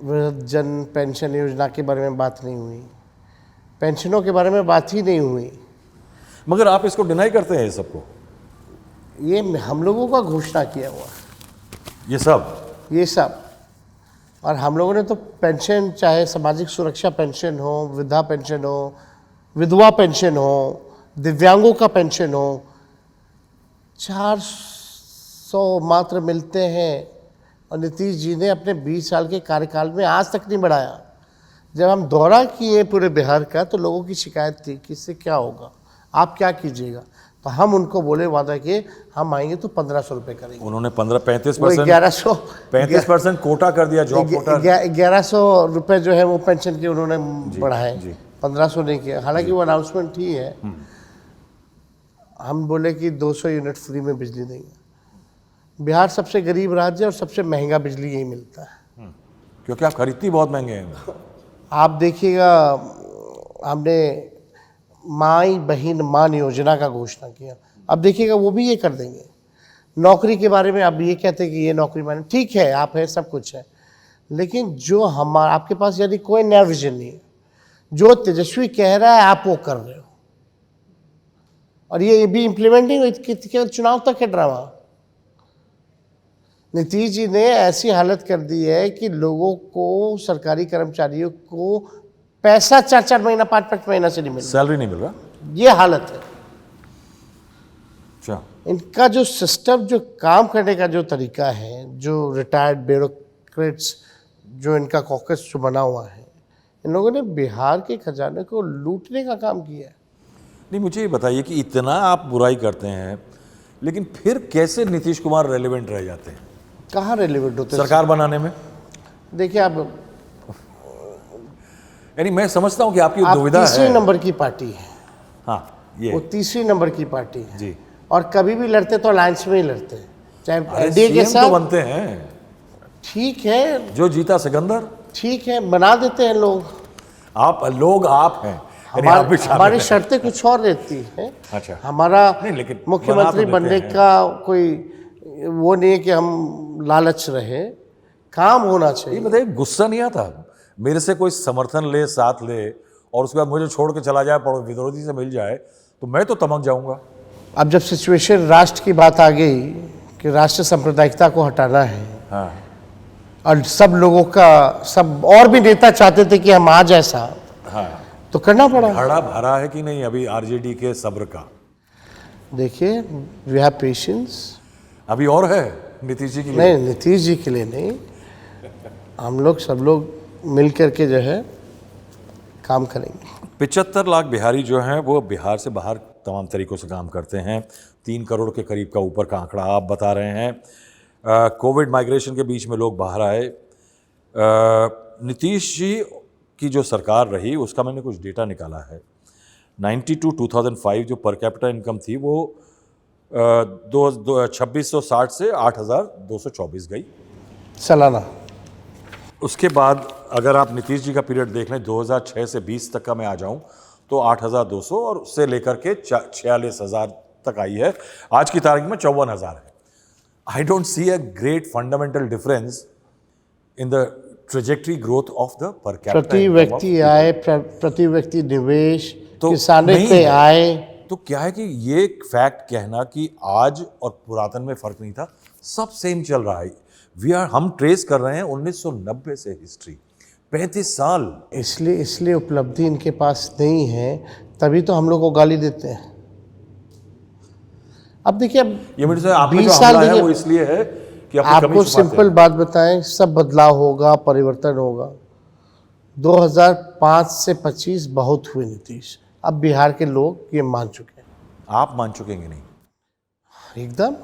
वृद्धजन पेंशन योजना के बारे में बात नहीं हुई, पेंशनों के बारे में बात ही नहीं हुई। मगर आप इसको डिनाई करते हैं ये सबको। ये हम लोगों का घोषणा किया हुआ ये सब और हम लोगों ने तो पेंशन, चाहे सामाजिक सुरक्षा पेंशन हो, वृद्धा पेंशन हो, विधवा पेंशन हो, दिव्यांगों का पेंशन हो, 400 मात्र मिलते हैं। और नीतीश जी ने अपने 20 साल के कार्यकाल में आज तक नहीं बढ़ाया। जब हम दौरा किए पूरे बिहार का तो लोगों की शिकायत थी कि इससे क्या होगा, आप क्या कीजिएगा। तो हम उनको बोले, वादा किए, हम आएंगे तो 1500 रुपये करेंगे। उन्होंने 35% 1100 कोटा कर दिया, जॉब कोटा। 1100 रुपये जो है वो पेंशन के उन्होंने बढ़ाए, जी। 1500 नहीं किया। हालांकि वो अनाउंसमेंट ही है। हम बोले कि 200 यूनिट फ्री में बिजली देंगे। बिहार सबसे गरीब राज्य और सबसे महंगा बिजली यही मिलता है, क्योंकि आप खरीदती बहुत महंगे हैं। आप देखिएगा, हमने माई बहन मान योजना का घोषणा किया, अब देखिएगा वो भी ये कर देंगे। नौकरी के बारे में अब ये कहते हैं कि ये नौकरी माने, ठीक है आप है, सब कुछ है, लेकिन जो हमारा आपके पास यदि कोई नया विजन नहीं है, जो तेजस्वी कह रहा है आप वो कर रहे हो, और ये भी इम्प्लीमेंट नहीं हुई, केवल चुनाव तक है ड्रामा। नीतीश जी ने ऐसी हालत कर दी है कि लोगों को, सरकारी कर्मचारियों को पैसा 4-4 महीना, 5-5 महीना से नहीं मिल रहा, सैलरी नहीं मिल रहा। ये हालत है। अच्छा, इनका जो सिस्टम, जो काम करने का जो तरीका है, जो रिटायर्ड ब्यूरोक्रेट्स जो इनका कॉकस जो बना हुआ है, इन लोगों ने बिहार के खजाने को लूटने का काम किया है। नहीं मुझे ये बताइए कि इतना आप बुराई करते हैं, लेकिन फिर कैसे नीतीश कुमार रेलिवेंट रह जाते हैं कहाँ रेलिवेंट होते हैं सरकार बनाने में? देखिए, आप यानी मैं समझता हूं कि आपकी आप दुविधा तीसरे है। नंबर की पार्टी है, हाँ, ये वो तीसरी नंबर की पार्टी है जी। और कभी भी लड़ते तो अलायंस में ही लड़ते हैं, चाहे अरे एनडीए के सीएम तो साथ। बनते हैं, ठीक है, जो जीता सिकंदर। ठीक है, बना देते हैं लोग। आप हैं, यानी आप भी शामिल हमारी हैं। शर्तें कुछ और रहती हैं। अच्छा। हमारा नहीं, लेकिन मुख्यमंत्री बना तो बनने देते हैं। का कोई वो नहीं है कि हम लालच रहे, काम होना ये चाहिए। बताइए, गुस्सा नहीं आता मेरे से कोई समर्थन ले, साथ ले, और उसके बाद मुझे छोड़ के चला जाए, विरोधी से मिल जाए, तो मैं तो तमक जाऊंगा। अब जब सिचुएशन राष्ट्र की बात आ गई कि राष्ट्र सांप्रदायिकता को हटाना है, हाँ और सब लोगों का, सब और भी नेता चाहते थे कि हम आज ऐसा, हाँ, तो करना पड़ा। घड़ा भरा है कि नहीं अभी आरजेडी के सब्र का? देखिए, वी हैव पेशेंस। अभी और है नीतीश जी के लिए? नहीं, नीतीश जी के लिए नहीं, हम लोग सब लोग मिल करके जो है काम करेंगे। 75 लाख बिहारी जो हैं वो बिहार से बाहर तमाम तरीक़ों से काम करते हैं। 3 करोड़ के करीब का ऊपर का आंकड़ा आप बता रहे हैं। कोविड माइग्रेशन के बीच में लोग बाहर आए। नीतीश जी की जो सरकार रही उसका मैंने कुछ डेटा निकाला है। 92-2005 जो पर कैपिटा इनकम थी वो 2660 से 8224 गई सालाना। उसके बाद अगर आप नीतीश जी का पीरियड देख लें 2006 से 20 तक का मैं आ जाऊं तो 8200 और उससे लेकर के 46,000 तक आई है। आज की तारीख में 54,000 है। I don't see a great fundamental difference in the trajectory growth of the per capita. प्रति व्यक्ति आय, प्रति व्यक्ति निवेश, तो किसानों नहीं पे है। आय। तो क्या है कि ये फैक्ट कहना कि आज और पुरातन में फर्क नहीं था, सब सेम चल रहा है। हम ट्रेस कर रहे हैं 1990 से हिस्ट्री, 35 साल। इसलिए उपलब्धि इनके पास नहीं है, तभी तो हम लोग को गाली देते हैं। अब देखिए, अब ये मेरे से आप 20 साल है देखिए, वो इसलिए है कि अपनी कमी आपको छुपाते सिंपल हैं। बात बताएं, सब बदलाव होगा, परिवर्तन होगा। 2005 से 25 बहुत हुए नीतीश, अब बिहार के लोग ये मान चुके हैं। आप मान चुकेंगे नहीं? एकदम।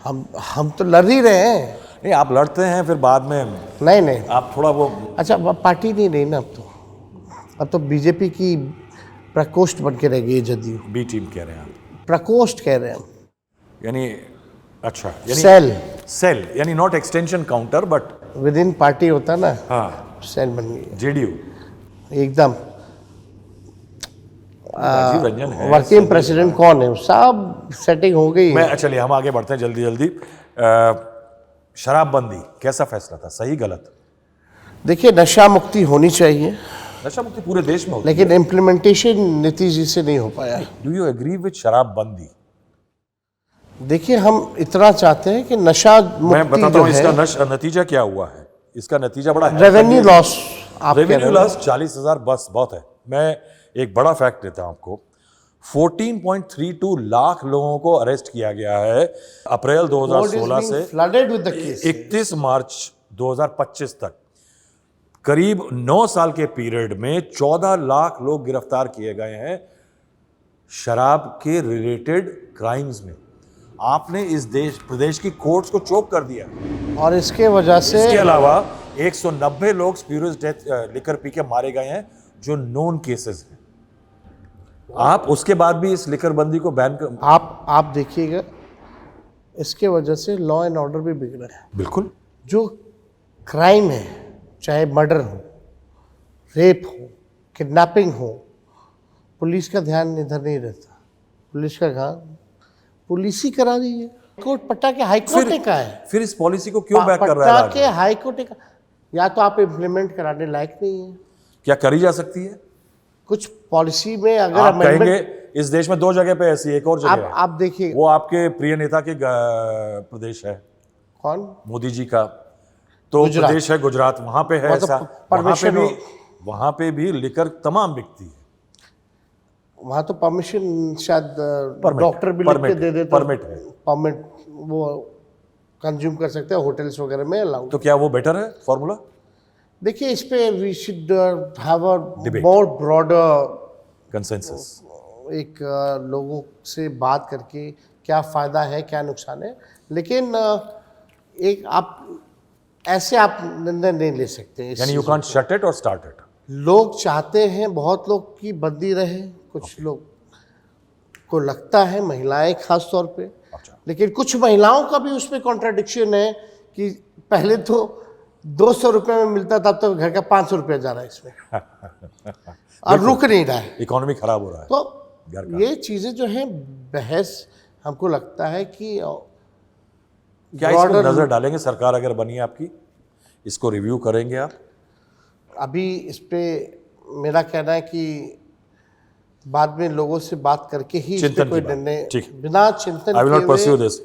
हम तो लड़ ही रहे हैं। नहीं, आप लड़ते हैं फिर बाद में नहीं आप थोड़ा वो अच्छा, अब पार्टी नहीं रही ना, अब तो बीजेपी की प्रकोष्ठ बन के रह गई जदयू। बी टीम कह रहे हैं आप, प्रकोष्ठ कह रहे हैं हम, यानी अच्छा, यानी सेल यानी not extension counter but with in party होता ना, हाँ, सेल बन गई जेडीयू एकदम। राजीव रंजन है वर्किंग प्रेसिडेंट कौन है, सब सेटिंग हो गई है। चलिए हम आगे बढ़ते हैं जल्दी जल्दी। शराबबंदी कैसा फैसला था, सही गलत? देखिए, नशा मुक्ति होनी चाहिए, नशा मुक्ति पूरे देश में होती लेकिन इम्प्लीमेंटेशन नीतीश जी से नहीं हो पाया। डू यू एग्री विद शराबबंदी? देखिए, हम इतना चाहते हैं कि नशा मैं मुक्ति बताता जो हूँ इसका है, नतीजा क्या हुआ है। इसका नतीजा बड़ा है, रेवेन्यू लॉस। रेवेन्यू लॉस 40,000 बस बहुत है। मैं एक बड़ा फैक्ट देता हूं आपको। 14.32 लाख लोगों को अरेस्ट किया गया है अप्रैल 2016 से फ्लडेड विद द केस। 31 मार्च 2025 तक। करीब 9 साल के पीरियड में 14 लाख लोग गिरफ्तार किए गए हैं शराब के रिलेटेड क्राइम्स में। आपने इस प्रदेश की कोर्ट्स को चोक कर दिया। और इसके वजह से इसके अलावा 190 लोग स्प्यूरियस डेथ लिकर पी के मारे गए हैं जो नोन केसेस हैं। आप उसके बाद भी इस लिकर बंदी को बैन कर, आप देखिएगा, इसके वजह से लॉ एंड ऑर्डर भी बिगड़ा है। बिल्कुल। जो क्राइम है, चाहे मर्डर हो, रेप हो, किडनैपिंग हो, पुलिस का ध्यान इधर नहीं रहता। पुलिस का ध्यान पुलिस ही करा रही है। कोर्ट पट्टा के हाई कोर्ट ने कहा है। फिर इस पॉलिसी को क्यों बैक कर रहा है पट्टा के हाई कोर्ट ने कहा, या तो आप इम्प्लीमेंट कराने लायक नहीं है। क्या करी जा सकती है? कुछ पॉलिसी में अगर आप कहेंगे अमेंडमेंट, इस देश में 2 जगह पे ऐसी, एक और जगह है। आप देखिए, वो आपके प्रिय नेता के प्रदेश है, कौन? मोदी जी का तो गुजरात। प्रदेश है गुजरात, वहां पे है वहाँ तो ऐसा। परमिशन वहां पे भी लिकर तमाम बिकती है। वहाँ तो परमिशन शायद Permit, डॉक्टर भी लिख के permit, दे देता, permit है। परमिट वो कंज्यूम कर सकते हैं, होटल्स वगैरह में अलाउड। तो क्या वो बेटर है फॉर्मूला? देखिए, इस पे we should have a Debate. More broader consensus. एक लोगों से बात करके क्या फ़ायदा है, क्या नुकसान है। लेकिन एक आप ऐसे आप निर्णय नहीं ले सकते। यानी यू कांट शट इट और स्टार्ट इट। लोग चाहते हैं बहुत लोग की बंदी रहे, कुछ लोग को लगता है, महिलाएं खास तौर पे, अच्छा। लेकिन कुछ महिलाओं का भी उसमें कॉन्ट्राडिक्शन है कि पहले तो 200 रुपये में मिलता था, तो घर का 500 रुपया जा रहा है इसमें और रुक नहीं रहा है। इकोनॉमी खराब हो रहा है। तो ये चीज़ें जो हैं, बहस हमको लगता है कि क्या इसको नजर डालेंगे? सरकार अगर बनी आपकी, इसको रिव्यू करेंगे आप? अभी इस पे मेरा कहना है कि बाद में लोगों से बात करके ही इस पे चिंतन कोई की बात। निर्णय, ठीक। बिना चिंतन आई विल नॉट किए परस्यू हुए। दिस।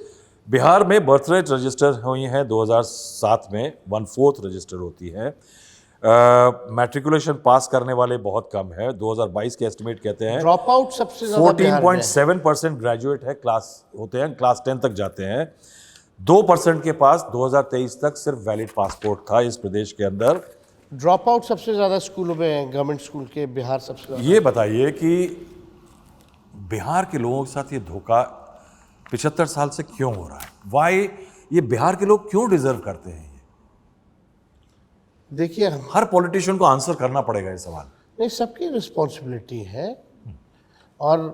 बिहार में बर्थ रेट रजिस्टर हुई हैं 2007 में 1/4 रजिस्टर होती है। मैट्रिकुलेशन पास करने वाले बहुत कम है। 2022 के एस्टिमेट कहते हैं ड्रॉप आउट सबसे ज़्यादा बिहार में है। 14.7% ग्रेजुएट है, क्लास होते हैं, क्लास 10 तक जाते हैं। 2% के पास 2023 तक सिर्फ वैलिड पासपोर्ट था इस प्रदेश के अंदर। ड्रॉप आउट सबसे ज़्यादा स्कूलों में है, गवर्नमेंट स्कूल के, बिहार सबसे ज़्यादा। ये बताइए कि बिहार के लोगों के साथ ये धोखा 75 साल से क्यों हो रहा है? वाई ये बिहार के लोग क्यों डिजर्व करते हैं? देखिए, हर पॉलिटिशियन को आंसर करना पड़ेगा ये सवाल। नहीं, सबकी रिस्पॉन्सिबिलिटी है और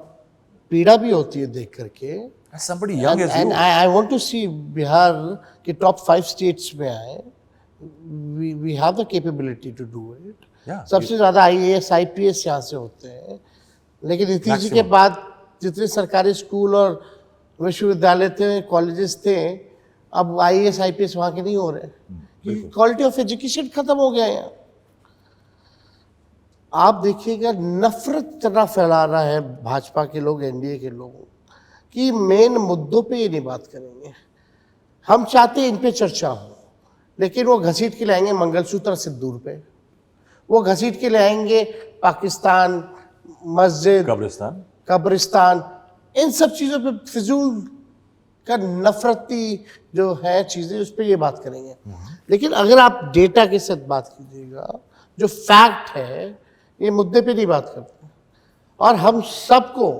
पीड़ा भी होती है देख करके। Somebody young as and you. I want to see Bihar के टॉप 5 स्टेट्स में आए। We have the capability to do it. Yeah, सबसे ज़्यादा IAS IPS यहाँ से होते हैं, लेकिन नीतीश जी के Maximum. बाद जितने सरकारी स्कूल और विश्वविद्यालय थे, कॉलेजेस थे, अब IAS IPS वहाँ के नहीं हो रहे। क्वालिटी ऑफ एजुकेशन खत्म हो गया है यहाँ। आप देखिएगा, नफरत इतना फैला रहा है भाजपा के लोग, NDA के लोग, कि मेन मुद्दों पे ये नहीं बात करेंगे। हम चाहते हैं इन पे चर्चा हो, लेकिन वो घसीट के लाएंगे मंगलसूत्र सिंदूर पे, वो घसीट के लाएंगे पाकिस्तान, मस्जिद, कब्रिस्तान, इन सब चीज़ों पे फिजूल का नफरती जो है चीज़ें, उस पर ये बात करेंगे। लेकिन अगर आप डेटा के साथ बात कीजिएगा, जो फैक्ट है, ये मुद्दे पे नहीं बात करते। और हम सबको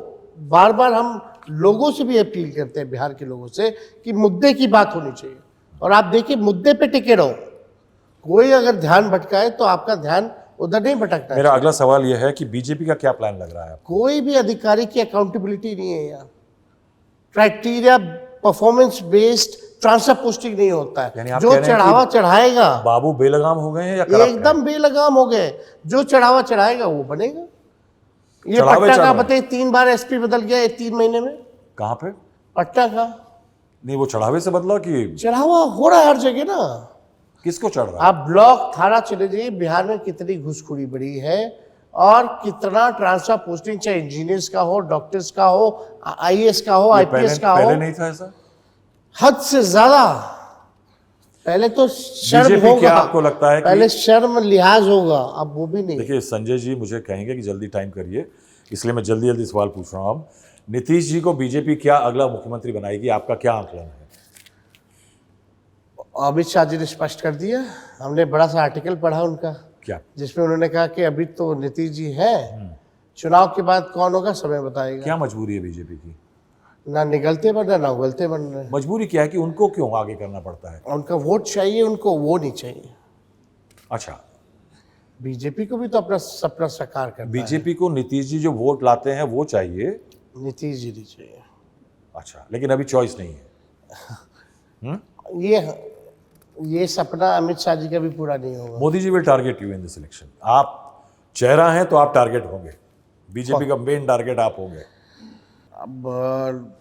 बार बार हम लोगों से भी अपील करते हैं, बिहार के लोगों से, कि मुद्दे की बात होनी चाहिए। और आप देखिए, मुद्दे पे टिके रहो। कोई अगर ध्यान भटकाए तो आपका ध्यान उधर नहीं भटकता। मेरा अगला सवाल यह है कि बीजेपी का क्या प्लान लग रहा है आपको? कोई भी अधिकारी की अकाउंटेबिलिटी नहीं है यहाँ। Criteria performance based transfer posting नहीं होता यानी है। आप जो कह रहे हैं चढ़ावा चढ़ाएगा, बाबू बेलगाम हो गए हैं या corrupt हैं? एकदम बेलगाम हो गए। जो चढ़ावा चढ़ाएगा वो बनेगा। ये चढ़ावे पटना चढ़ का रहे हैं। बताइए, 3 बार SP बदल गया ये 3 महीने में। कहाँ पे? पटना का नहीं, वो चढ़ावे से बदला कि चढ़ावा हो रहा है हर जगह ना। किसको चढ़ रहा है? आप ब्लॉक थाना चले जाइए, बिहार में कितनी घुसखोरी बढ़ी है और कितना ट्रांसफर पोस्टिंग, चाहे इंजीनियर्स का हो, डॉक्टर्स का हो, IAS का हो, ये IPS का हो, पहले नहीं था ऐसा? हद से ज्यादा। पहले तो शर्म बीजेपी होगा, क्या आपको लगता है कि- पहले शर्म लिहाज होगा, अब वो भी नहीं। देखिए, संजय जी मुझे कहेंगे कि जल्दी टाइम करिए, इसलिए मैं जल्दी जल्दी सवाल पूछ रहा हूँ। नीतीश जी को बीजेपी क्या अगला मुख्यमंत्री बनाएगी? आपका क्या आंकलन है? अमित शाह जी ने स्पष्ट कर दिया। हमने बड़ा सा आर्टिकल पढ़ा उनका, क्या? जिसमें उन्होंने कहा कि अभी तो नीतीश जी हैं, चुनाव के बाद कौन होगा समय बताएगा। क्या मजबूरी है बीजेपी की? ना निगलते बन रहे, ना उगलते बन रहे। मजबूरी क्या है कि उनको क्यों आगे करना पड़ता है? उनका वोट चाहिए, उनको वो नहीं चाहिए। अच्छा, बीजेपी को भी तो अपना सपना साकार करना है। बीजेपी को नीतीश जी जो वोट लाते हैं वो चाहिए। नीतीश जी नहीं चाहिए। अच्छा, लेकिन अभी चॉइस नहीं है। ये सपना अमित शाह जी का भी पूरा नहीं होगा। Modi ji will target you in this election. आप चेहरा हैं तो आप टारगेट होंगे। बीजेपी का मेन टारगेट आप होंगे। अब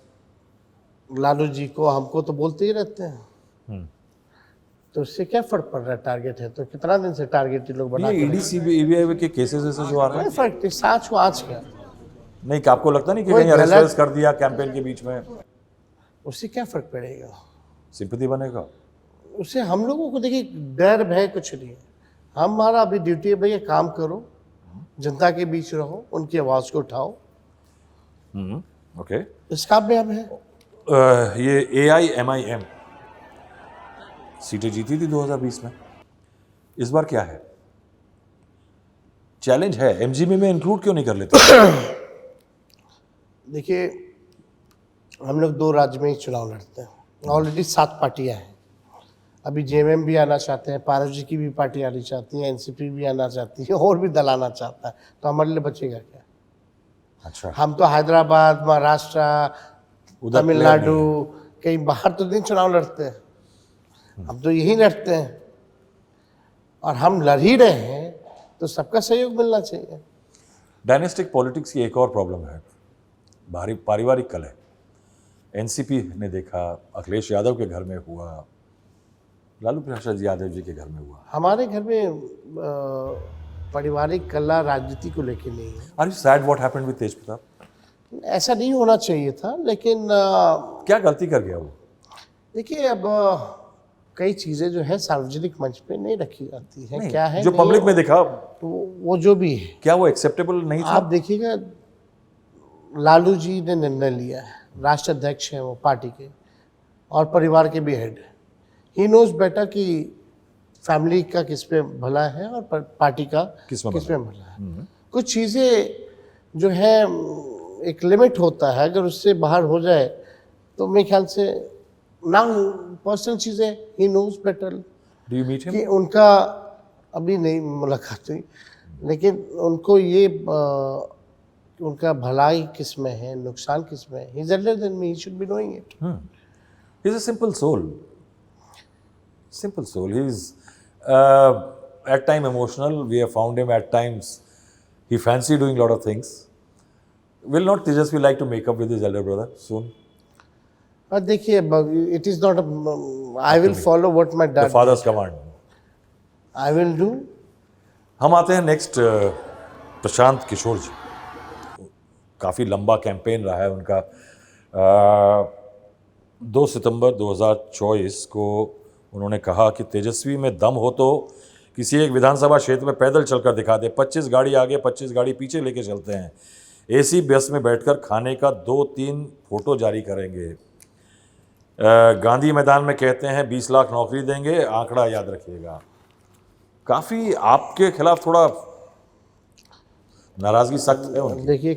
लालू जी को, हमको तो बोलते ही रहते हैं, तो उससे क्या फर्क पड़ रहा है? टारगेट है तो कितना दिन से टारगेट लोग बना ये ईडी सीबीआई के केसेस ऐसे जो आ रहे हैं, कोई फर्क नहीं। सांच को आँच क्या, नहीं कि आपको लगता नहीं कि कोई कहीं अरेस्ट गलत- वरेस्ट कर दिया कैंपेन के बीच में, उससे क्या फर्क पड़ेगा? सिंपैथी बनेगा? उससे हम लोगों को देखिए डर भय कुछ नहीं है। हमारा अभी ड्यूटी है भैया, काम करो, जनता के बीच रहो, उनकी आवाज़ को उठाओ। ओके। इस काम में हम हैं। ये AIMIM सीटें जीती थी 2020 में, इस बार क्या है? चैलेंज है, MGB में इंक्लूड क्यों नहीं कर लेते? देखिए, हम लोग 2 राज्य में ही चुनाव लड़ते हैं। ऑलरेडी 7 पार्टियां हैं। अभी JMM भी आना चाहते हैं, पारस जी की भी पार्टी आनी चाहती है, NCP भी आना चाहती है, और भी दल आना चाहता है। तो हमारे लिए बचेगा क्या? अच्छा, हम तो हैदराबाद, महाराष्ट्र, उधर तमिलनाडु, कहीं बाहर तो नहीं चुनाव लड़ते हैं। हम तो यही लड़ते हैं, और हम लड़ ही रहे हैं तो सबका सहयोग मिलना चाहिए। डायनेस्टिक पॉलिटिक्स की एक और प्रॉब्लम है, भारी पारिवारिक कलह। NCP ने देखा, अखिलेश यादव के घर में हुआ, लालू प्रसाद यादव जी के घर में हुआ। हमारे घर में पारिवारिक कलह राजनीति को लेके नहीं है। Are you sad what happened with Tej Pratap? ऐसा नहीं होना चाहिए था, लेकिन क्या गलती कर गया वो? देखिए, अब कई चीज़ें जो है सार्वजनिक मंच पे नहीं रखी जाती है। नहीं, क्या है जो नहीं पब्लिक है, में दिखा, तो वो जो भी है, क्या वो एक्सेप्टेबल नहीं था? आप देखिएगा, लालू जी ने निर्णय लिया है, राष्ट्र अध्यक्ष हैं वो पार्टी के, और परिवार के भी हेड। ही नोज बेटर कि फैमिली का किस पे भला है और पार्टी का किस में किस में भला है। कुछ चीज़ें जो है एक लिमिट होता है, अगर उससे बाहर हो जाए तो मेरे ख्याल से ना पर्सनल चीज़ें ही knows better do you meet him? कि उनका अभी नहीं मुलाकात हुई, लेकिन उनको ये उनका भलाई किस में है, नुकसान किस में है। He is Elder than me, he should be knowing it. He's a simple soul. Simple soul. He's at time emotional. We have found him at times. He fancy doing a lot of things. Will not Tejasvi like to make up with his elder brother soon? और देखिए, it is not, I will follow what my The dad father's command. I will do. हम आते हैं नेक्स्ट प्रशांत किशोर जी। काफ़ी लंबा कैंपेन रहा है उनका। 2 सितंबर 2024 को उन्होंने कहा कि तेजस्वी में दम हो तो किसी एक विधानसभा क्षेत्र में पैदल चलकर दिखा दे, 25 गाड़ी आगे 25 गाड़ी पीछे लेके चलते हैं, एसी बस में बैठकर खाने का 2-3 फोटो जारी करेंगे, गांधी मैदान में कहते हैं 20 लाख नौकरी देंगे, आंकड़ा याद रखिएगा। काफ़ी आपके खिलाफ थोड़ा नाराज़गी सख्त है उनकी। देखिए,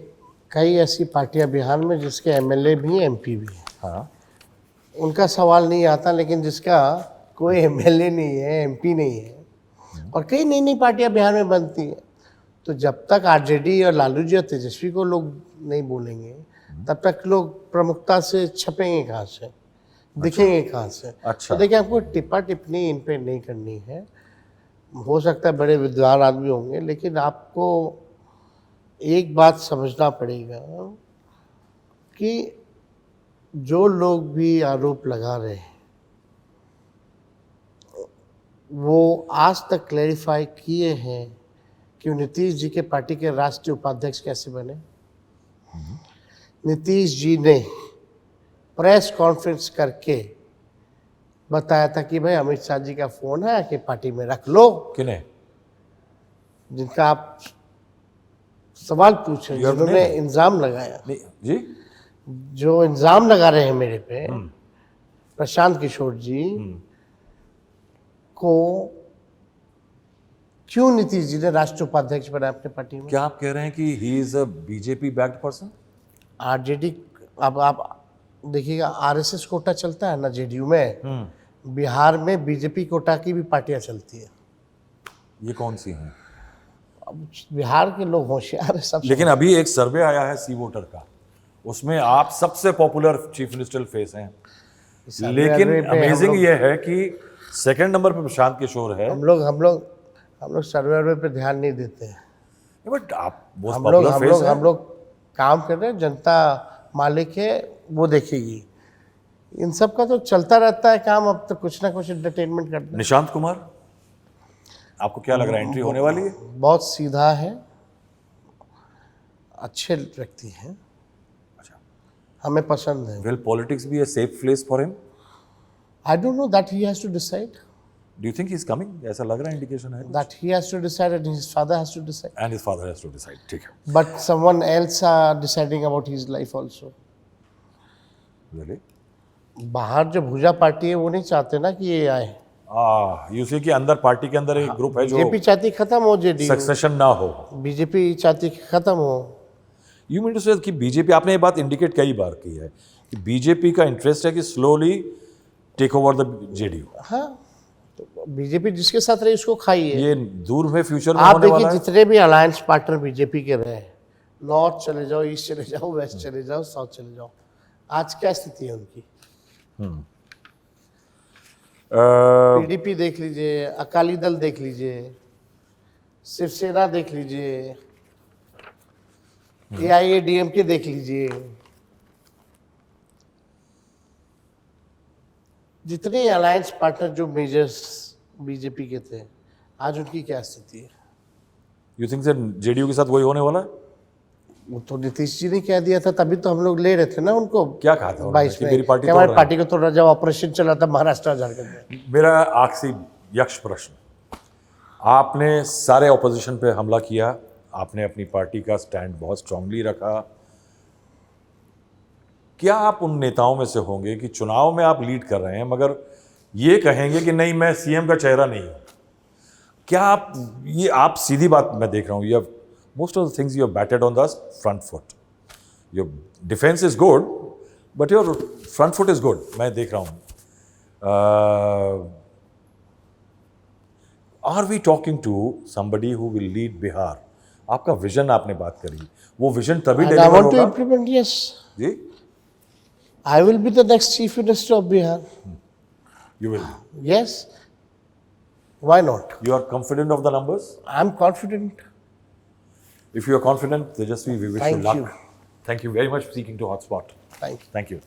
कई ऐसी पार्टियां बिहार में जिसके एमएलए भी हैं, एमपी भी हैं, हाँ, उनका सवाल नहीं आता, लेकिन जिसका कोई एमएलए नहीं है, एमपी नहीं है, और कई नई नई पार्टियां बिहार में बनती हैं, तो जब तक आरजेडी और लालू जी और तेजस्वी को लोग नहीं बोलेंगे, तब तक लोग प्रमुखता से छपेंगे कहाँ से, दिखेंगे कहाँ से। अच्छा। तो देखिए, आपको टिप्पा टिप्पणी इन पे नहीं करनी है। हो सकता है बड़े विद्वान आदमी होंगे, लेकिन आपको एक बात समझना पड़ेगा कि जो लोग भी आरोप लगा रहे हैं वो आज तक क्लैरिफाई किए हैं कि नीतीश जी के पार्टी के राष्ट्रीय उपाध्यक्ष कैसे बने। नीतीश जी ने प्रेस कॉन्फ्रेंस करके बताया था कि भाई अमित शाह जी का फोन है कि पार्टी में रख लो। किन्हें? जिनका आप सवाल पूछे, You have जिन्होंने named. इल्जाम लगाया, नहीं जी, जो इल्जाम लगा रहे हैं मेरे पे, प्रशांत किशोर जी को क्यों नीतीश जी ने राष्ट्रीय उपाध्यक्ष बनाया अपने पार्टी में। क्या आप कह रहे हैं कि ही is a BJP backed person? RJD, अब आप देखिएगा, आरएसएस कोटा चलता है ना जेडीयू में, बिहार में बीजेपी कोटा की भी पार्टियां चलती है। ये कौन सी हैं? अब बिहार के लोग होशियार है सब। लेकिन अभी एक सर्वे आया है सी वोटर का, उसमें आप सबसे पॉपुलर चीफ मिनिस्टर फेस हैं, लेकिन अमेजिंग ये है कि सेकंड नंबर पे प्रशांत किशोर है। हम लोग सर्वे पे ध्यान नहीं देते हैं। बट आप मोस्ट पॉपुलर फेस हैं। हम लोग काम कर रहे हैं, जनता मालिक है, वो देखेगी। इन सब का तो चलता रहता है काम, अब तो कुछ ना कुछ एंटरटेनमेंट करते हैं। निशांत कुमार, आपको क्या लग रहा है एंट्री होने वाली है? बहुत सीधा है, अच्छे व्यक्ति हैं, अच्छा, हमें पसंद है। Will politics be a safe place for him? I don't know, that he has to decide. Do you think he is coming? ऐसा लग रहा है, इंडिकेशन है। That he has to decide and his father has to decide. And his father has to decide, ठीक है। But someone else are deciding about his life also. Really? बाहर जो भूजा पार्टी है वो नहीं चाहते ना कि ये आए। यू सी कि अंदर पार्टी के अंदर एक ग्रुप है जो बीजेपी चाहती है खत्म हो जेडीयू, सक्सेशन ना हो। बीजेपी चाहती है कि खत्म हो। यू मीन टू से कि बीजेपी, आपने ये बात इंडिकेट कई बार की है कि बीजेपी का इंटरेस्ट है कि slowly take over the JDU. हाँ, तो बीजेपी जिसके साथ रही उसको खाई है। ये दूर में फ्यूचर में आप होने देखिए, वाला है। जितने भी अलायंस पार्टनर बीजेपी के रहे, नॉर्थ चले जाओ, ईस्ट चले जाओ, वेस्ट चले जाओ, साउथ चले जाओ, आज क्या स्थिति है उनकी। पीडीपी देख लीजिए, अकाली दल देख लीजिए, शिवसेना देख लीजिए, एआईएडीएमके देख लीजिए, जितने अलायंस पार्टनर जो मेजर्स बीजेपी के थे, आज उनकी क्या स्थिति है। यू थिंक सर जेडीयू के साथ वही होने वाला है? वो तो नीतीश जी ने कह दिया था, तभी तो हम लोग ले रहे थे ना उनको। क्या कहा था उन्होंने 22 कि में मेरी पार्टी कि हमारी तोड़ रहे पार्टी को तोड़ा, जब ऑपरेशन चला था महाराष्ट्र झारखंड में। मेरा आखिरी यक्ष प्रश्न, आपने सारे ऑपोजिशन पे हमला किया, आपने अपनी पार्टी का स्टैंड बहुत स्ट्रांगली रखा। क्या आप उन नेताओं में से होंगे कि चुनाव में आप लीड कर रहे हैं मगर ये कहेंगे कि नहीं, मैं सीएम का चेहरा नहीं हूं? क्या आप ये आप सीधी बात मैं देख रहा हूँ, you have most of the things you have batted on the front foot. Your defence is good but your front foot is good. मैं देख रहा हूँ. Are we talking to somebody who will lead Bihar? आपका विजन आपने बात करी, वो विजन तभी And I deliver want to होगा. implement, yes. जी, I will be the next Chief Minister of Bihar. you will. Yes. Why not? You are confident of the numbers? I'm confident. If you are confident, Tejasvi, we wish you Thank luck. you. Thank you very much for speaking to Hotspot. Thank you. Thank you.